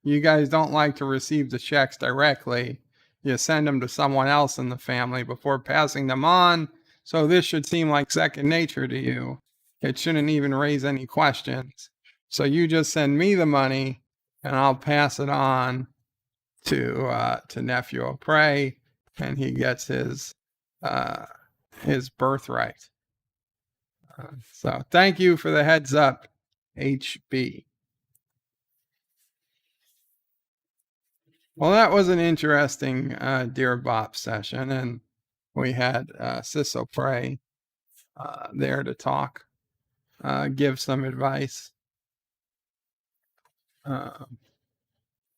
you guys don't like to receive the checks directly. You send them to someone else in the family before passing them on. So this should seem like second nature to you. It shouldn't even raise any questions. So you just send me the money, and I'll pass it on to NephewOPrey, and he gets his birthright. So thank you for the heads up, HB. Well, that was an interesting Dear Bop session, and we had SisOPrey there to talk, give some advice.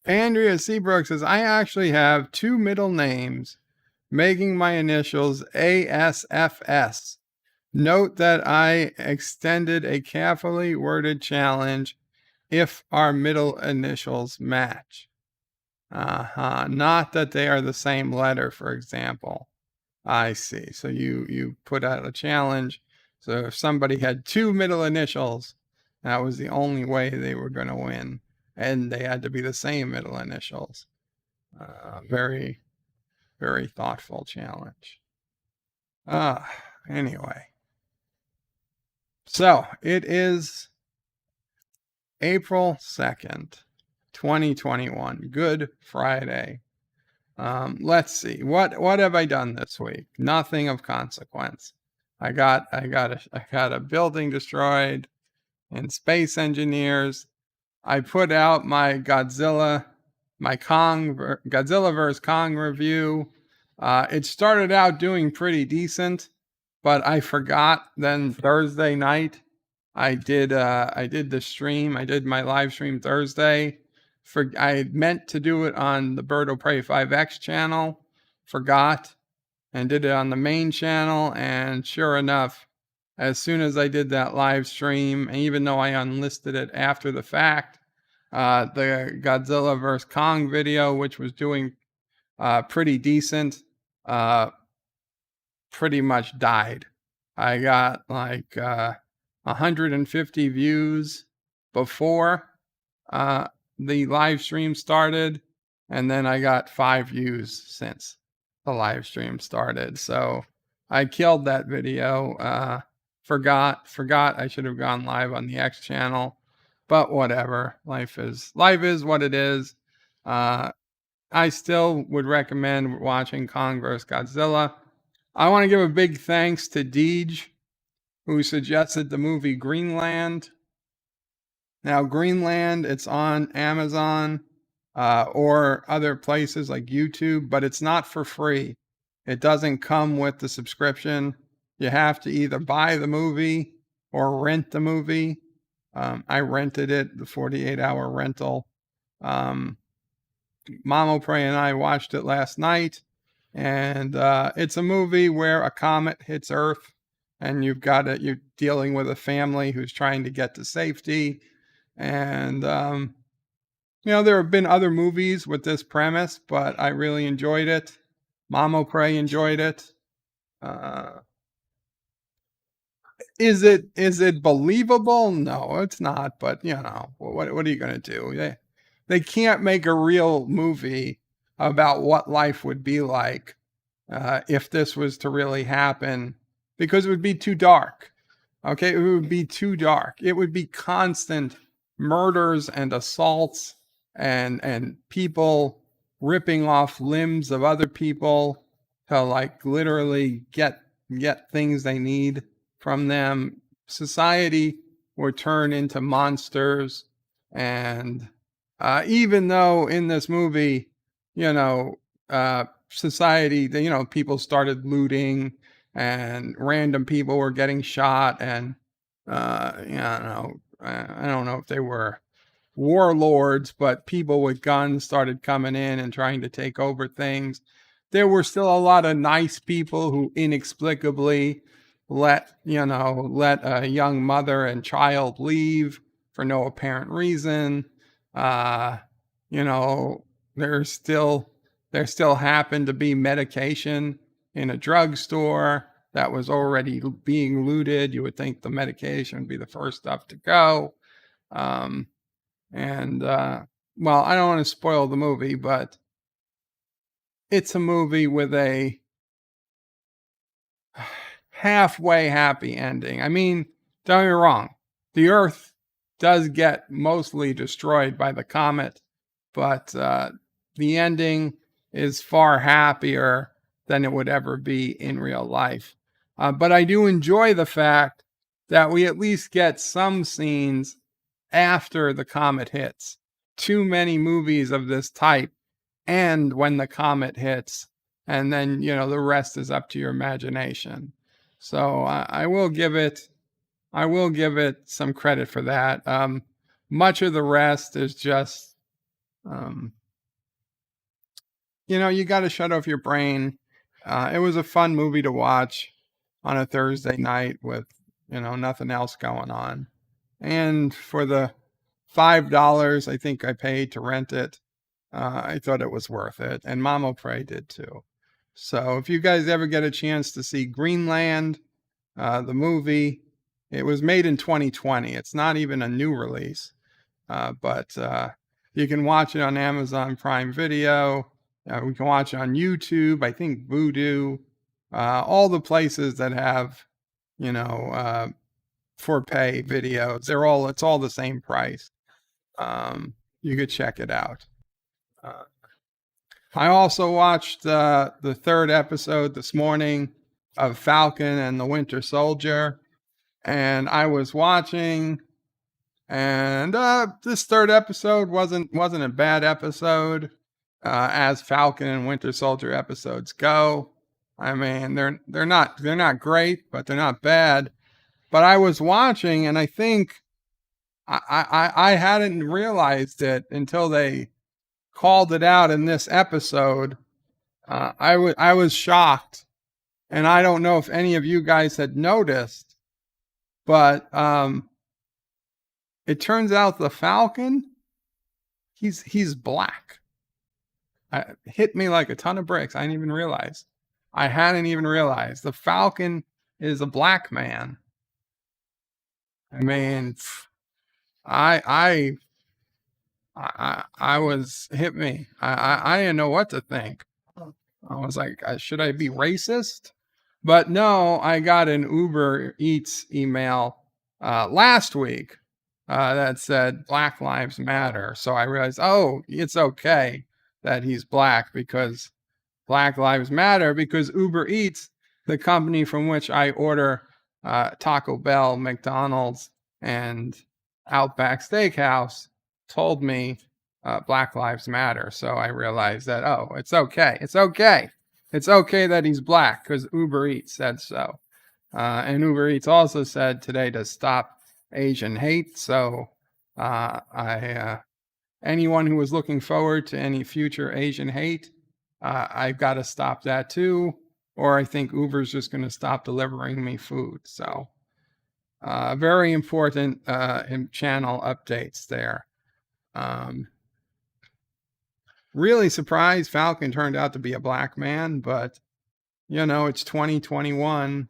Andrea Seabrook says, I actually have 2 middle names, making my initials ASFS. Note that I extended a carefully worded challenge if our middle initials match. Not that they are the same letter, for example. I see. So you put out a challenge. So if somebody had 2 middle initials, that was the only way they were going to win. And they had to be the same middle initials. Very, very thoughtful challenge. Anyway. So it is April 2nd, 2021. Good Friday. Let's see. What have I done this week? Nothing of consequence. I got a building destroyed in Space Engineers. I put out my Godzilla vs. Kong review. It started out doing pretty decent, but I forgot. Then Thursday night, I did the stream. I did my live stream Thursday. I meant to do it on the NephewOPrey 5X channel, forgot, and did it on the main channel. And sure enough, as soon as I did that live stream, and even though I unlisted it after the fact, the Godzilla vs. Kong video, which was doing pretty decent, pretty much died. I got like 150 views before the live stream started, and then I got 5 views since the live stream started. So I killed that video. Forgot I should have gone live on the X channel, but whatever. Life is what it is. I still would recommend watching Kong vs. Godzilla. I want to give a big thanks to Deej, who suggested the movie Greenland. Now, Greenland, it's on Amazon or other places like YouTube, but it's not for free. It doesn't come with the subscription. You have to either buy the movie or rent the movie. I rented it, the 48-hour rental. NephewOPrey and I watched it last night, and it's a movie where a comet hits Earth, and you're dealing with a family who's trying to get to safety. And there have been other movies with this premise, but I really enjoyed it. NephewOPrey enjoyed it. Is it believable? No, it's not. But what are you going to do? They can't make a real movie about what life would be like if this was to really happen, because it would be too dark. Okay, it would be too dark. It would be constant murders and assaults and people ripping off limbs of other people to like literally get things they need from them. Society would turn into monsters. And even though in this movie, society, people started looting and random people were getting shot, and I don't know if they were warlords, but people with guns started coming in and trying to take over things. There were still a lot of nice people who inexplicably let a young mother and child leave for no apparent reason. There still happened to be medication in a drugstore that was already being looted. You would think the medication would be the first stuff to go. Well, I don't want to spoil the movie, but it's a movie with a halfway happy ending. I mean, don't get me wrong. The Earth does get mostly destroyed by the comet, but the ending is far happier than it would ever be in real life. But I do enjoy the fact that we at least get some scenes after the comet hits. Too many movies of this type end when the comet hits, and then the rest is up to your imagination. So I will give it some credit for that. Much of the rest is just you got to shut off your brain. It was a fun movie to watch on a Thursday night with nothing else going on. And for the $5 I think I paid to rent it, I thought it was worth it. And NephewOPrey did too. So if you guys ever get a chance to see Greenland, the movie, it was made in 2020. It's not even a new release, but you can watch it on Amazon Prime Video. We can watch it on YouTube, I think Vudu, all the places that have, for pay videos. It's all the same price. You could check it out. I also watched the 3rd episode this morning of Falcon and the Winter Soldier, and I was watching, and this 3rd episode wasn't a bad episode, as Falcon and Winter Soldier episodes go. I mean, they're not great, but they're not bad. But I was watching, and I think I hadn't realized it until they called it out in this episode. I was shocked, and I don't know if any of you guys had noticed, but it turns out the Falcon, he's black. It hit me like a ton of bricks. I didn't even realize. I hadn't even realized the Falcon is a black man. I mean, I was hit me. I didn't know what to think. I was like, should I be racist? But no, I got an Uber Eats email last week that said Black Lives Matter. So I realized, oh, it's okay that he's black because Black Lives Matter, because Uber Eats, the company from which I order Taco Bell, McDonald's, and Outback Steakhouse, told me Black Lives Matter. So I realized that, oh, it's okay. It's okay. It's okay that he's black because Uber Eats said so. And Uber Eats also said today to stop Asian hate. So anyone who was looking forward to any future Asian hate, I've got to stop that too. Or I think Uber's just going to stop delivering me food. So very important channel updates there. Really surprised Falcon turned out to be a black man, but it's 2021.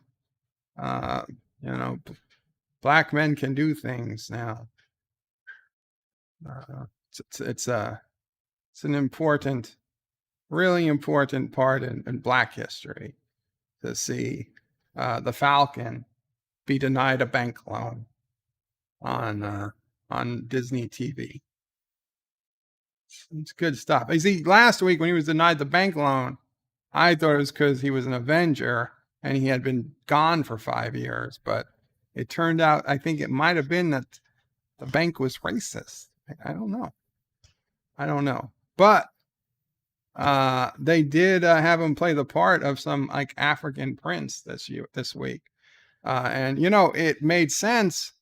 Black men can do things now. It's an important, really important part in Black history to see the Falcon be denied a bank loan on Disney TV. It's good stuff. You see, last week when he was denied the bank loan, I thought it was because he was an Avenger and he had been gone for 5 years. But it turned out, I think it might have been that the bank was racist. I don't know. But they did have him play the part of some like African prince this week. And it made sense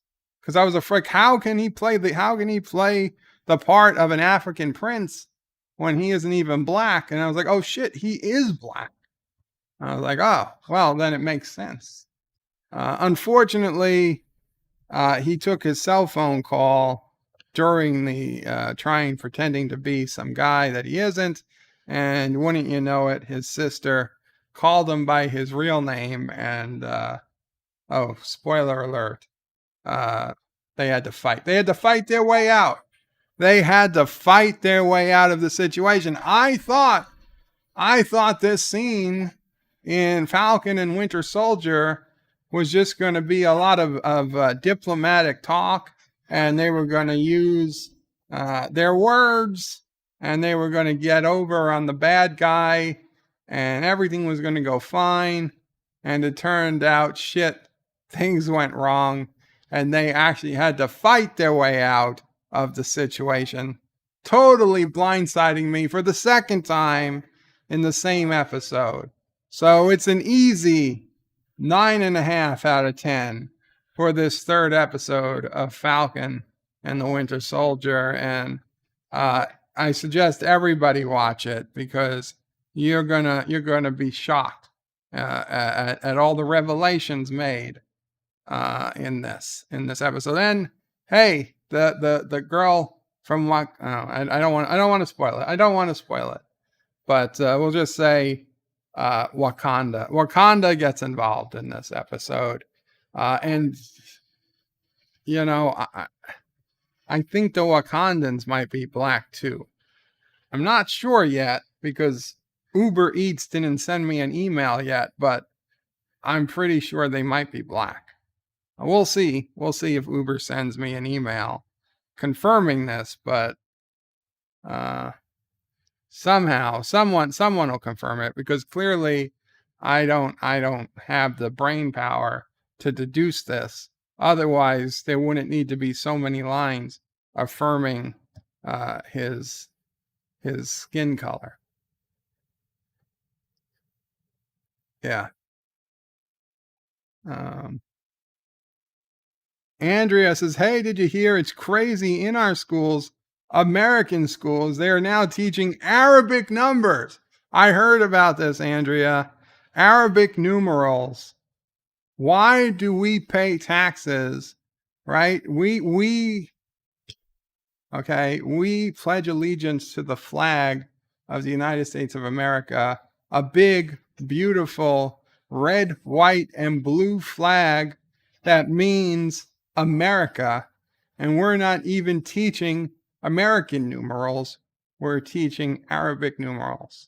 because I was afraid, how can he play the part of an African prince when he isn't even black? And I was like, oh shit, he is black. I was like, oh, well, then it makes sense. Unfortunately, he took his cell phone call during the pretending to be some guy that he isn't. And wouldn't you know it, his sister called him by his real name. And, oh, spoiler alert, they had to fight. They had to fight their way out. They had to fight their way out of the situation. I thought this scene in Falcon and Winter Soldier was just going to be a lot of diplomatic talk, and they were going to use their words, and they were going to get over on the bad guy, and everything was going to go fine. And it turned out, things went wrong, and they actually had to fight their way out of the situation, totally blindsiding me for the second time in the same episode. So it's an easy 9.5 out of 10 for this 3rd episode of Falcon and the Winter Soldier. And I suggest everybody watch it because you're gonna be shocked at all the revelations made in this episode. And hey, the girl from I don't want to spoil it. I don't want to spoil it, but we'll just say Wakanda. Wakanda gets involved in this episode, and I think the Wakandans might be black too. I'm not sure yet because Uber Eats didn't send me an email yet, but I'm pretty sure they might be black. We'll see. We'll see if Uber sends me an email confirming this, but somehow someone will confirm it, because clearly I don't have the brain power to deduce this. Otherwise, there wouldn't need to be so many lines affirming his skin color. Yeah. Andrea says, hey, did you hear? It's crazy. In our schools, American schools, they are now teaching Arabic numbers. I heard about this, Andrea. Arabic numerals. Why do we pay taxes? Right? We pledge allegiance to the flag of the United States of America, a big, beautiful red, white, and blue flag that means America. And we're not even teaching American numerals. We're teaching Arabic numerals.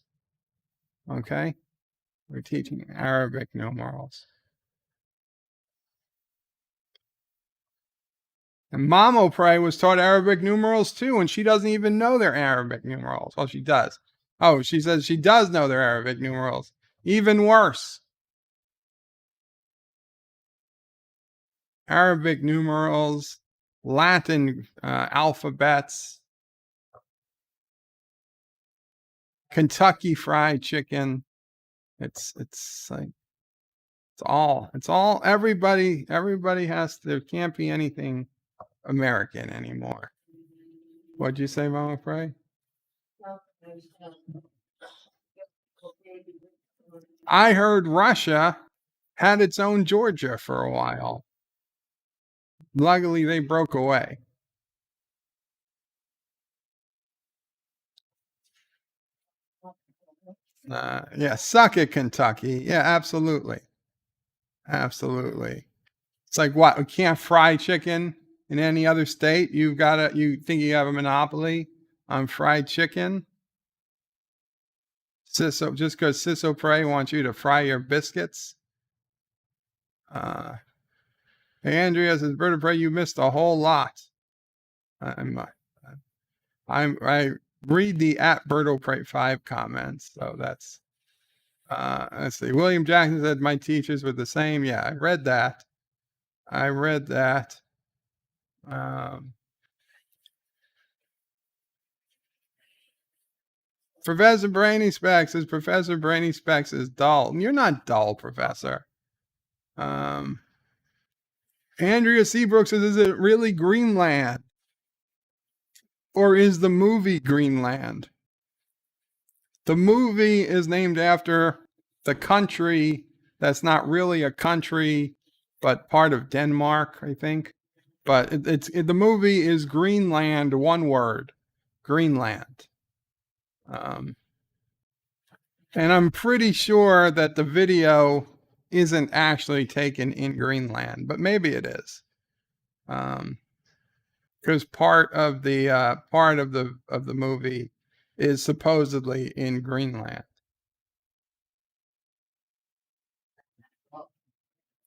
Okay? We're teaching Arabic numerals. And NephewOPrey was taught Arabic numerals too, and she doesn't even know their Arabic numerals. Well, she does. Oh, she says she does know their Arabic numerals. Even worse. Arabic numerals, Latin alphabets, Kentucky Fried Chicken. It's like it's all everybody has to, there can't be anything American anymore. What'd you say, NephewOPrey? I heard Russia had its own Georgia for a while. Luckily, they broke away. Yeah, suck it, Kentucky. Yeah, absolutely. Absolutely. It's like, what? We can't fry chicken in any other state? You think you have a monopoly on fried chicken? Just because NephewOPrey wants you to fry your biscuits? Hey, Andrea says, NephewOPrey, you missed a whole lot. I read the @NephewOPrey5 comments, so that's let's see. William Jackson said my teachers were the same. Yeah, I read that. Professor Brainy Specs says Professor Brainy Specs is dull. You're not dull, Professor. Andrea Seabrook says, is it really Greenland? Or is the movie Greenland? The movie is named after the country that's not really a country, but part of Denmark, I think. But the movie is Greenland, one word, Greenland. And I'm pretty sure that the video isn't actually taken in Greenland, but maybe it is. Because part of the movie is supposedly in Greenland.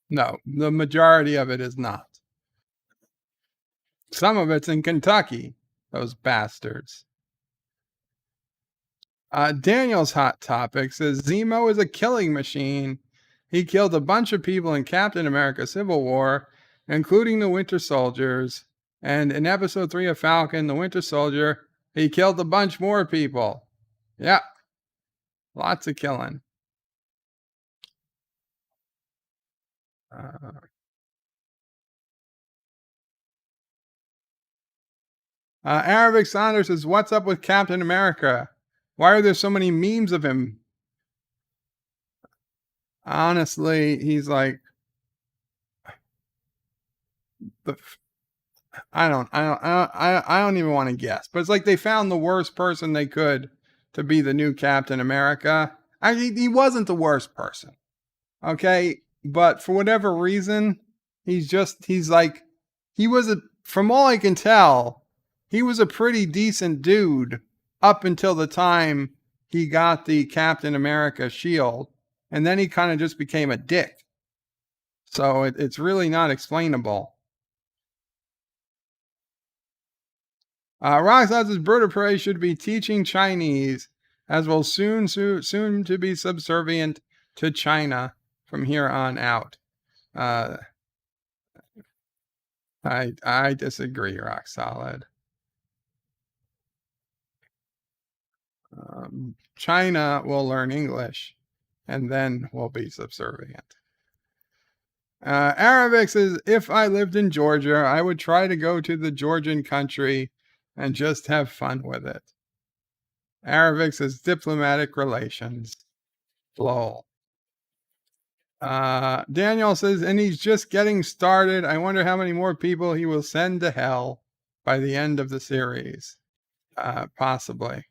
No, the majority of it is not. Some of it's in Kentucky, those bastards. Daniel's Hot Topic says Zemo is a killing machine. He killed a bunch of people in Captain America Civil War, including the Winter Soldiers. And in episode 3 of Falcon, the Winter Soldier, he killed a bunch more people. Yeah. Lots of killing. Arabic Saunders says, what's up with Captain America? Why are there so many memes of him? Honestly, he's like, I don't even want to guess, but it's like they found the worst person they could to be the new Captain America. He wasn't the worst person. Okay. But for whatever reason, from all I can tell, he was a pretty decent dude up until the time he got the Captain America shield. And then he kind of just became a dick. So it's really not explainable. Roxas says NephewOPrey should be teaching Chinese, as will soon to be subservient to China from here on out. I disagree, Rock Solid. China will learn English, and then will be subservient. Arabic says, if I lived in Georgia, I would try to go to the Georgian country and just have fun with it. Arabic says, diplomatic relations. Lol. Daniel says, and he's just getting started. I wonder how many more people he will send to hell by the end of the series. Possibly.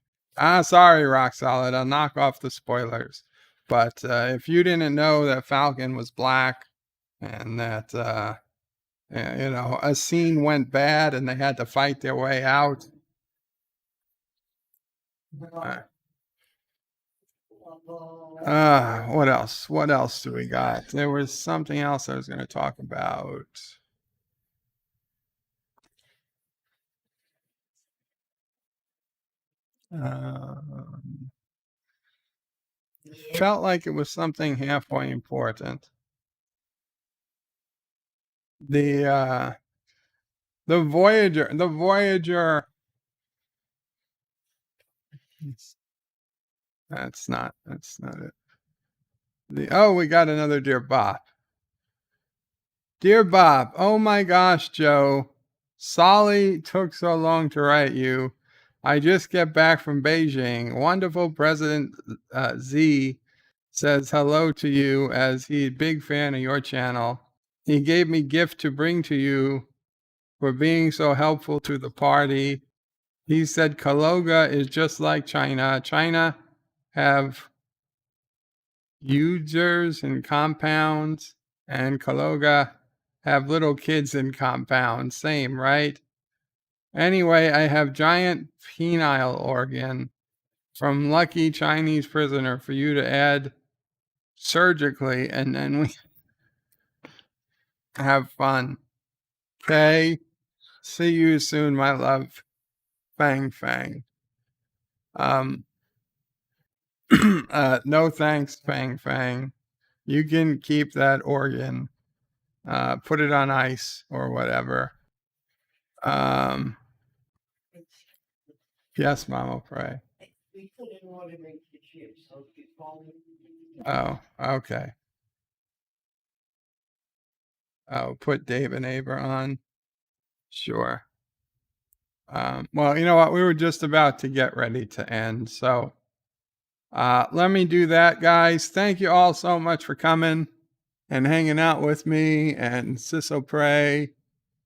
Sorry, Rock Solid. I'll knock off the spoilers. But if you didn't know that Falcon was black and that, a scene went bad and they had to fight their way out. What else? What else do we got? There was something else I was going to talk about. Felt like it was something halfway important. The Voyager. That's not it. We got another Dear Bob. Dear Bob, oh my gosh, Joe. Solly took so long to write you. I just get back from Beijing. Wonderful President Z says hello to you as he's a big fan of your channel. He gave me gift to bring to you for being so helpful to the party. He said Caroga is just like China. China have users in compounds, and Caroga have little kids in compounds. Same, right? Anyway, I have giant penile organ from lucky Chinese prisoner for you to add surgically, and then we have fun. Okay? See you soon, my love. Fang Fang. No thanks, Fang Fang. You can keep that organ. Put it on ice or whatever. Yes, NephewOPrey. Oh, okay. Oh, put Dave and Aber on. Sure. Well, you know what? We were just about to get ready to end. So let me do that, guys. Thank you all so much for coming and hanging out with me, and NephewOPrey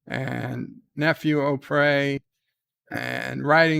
and NephewOPrey and writing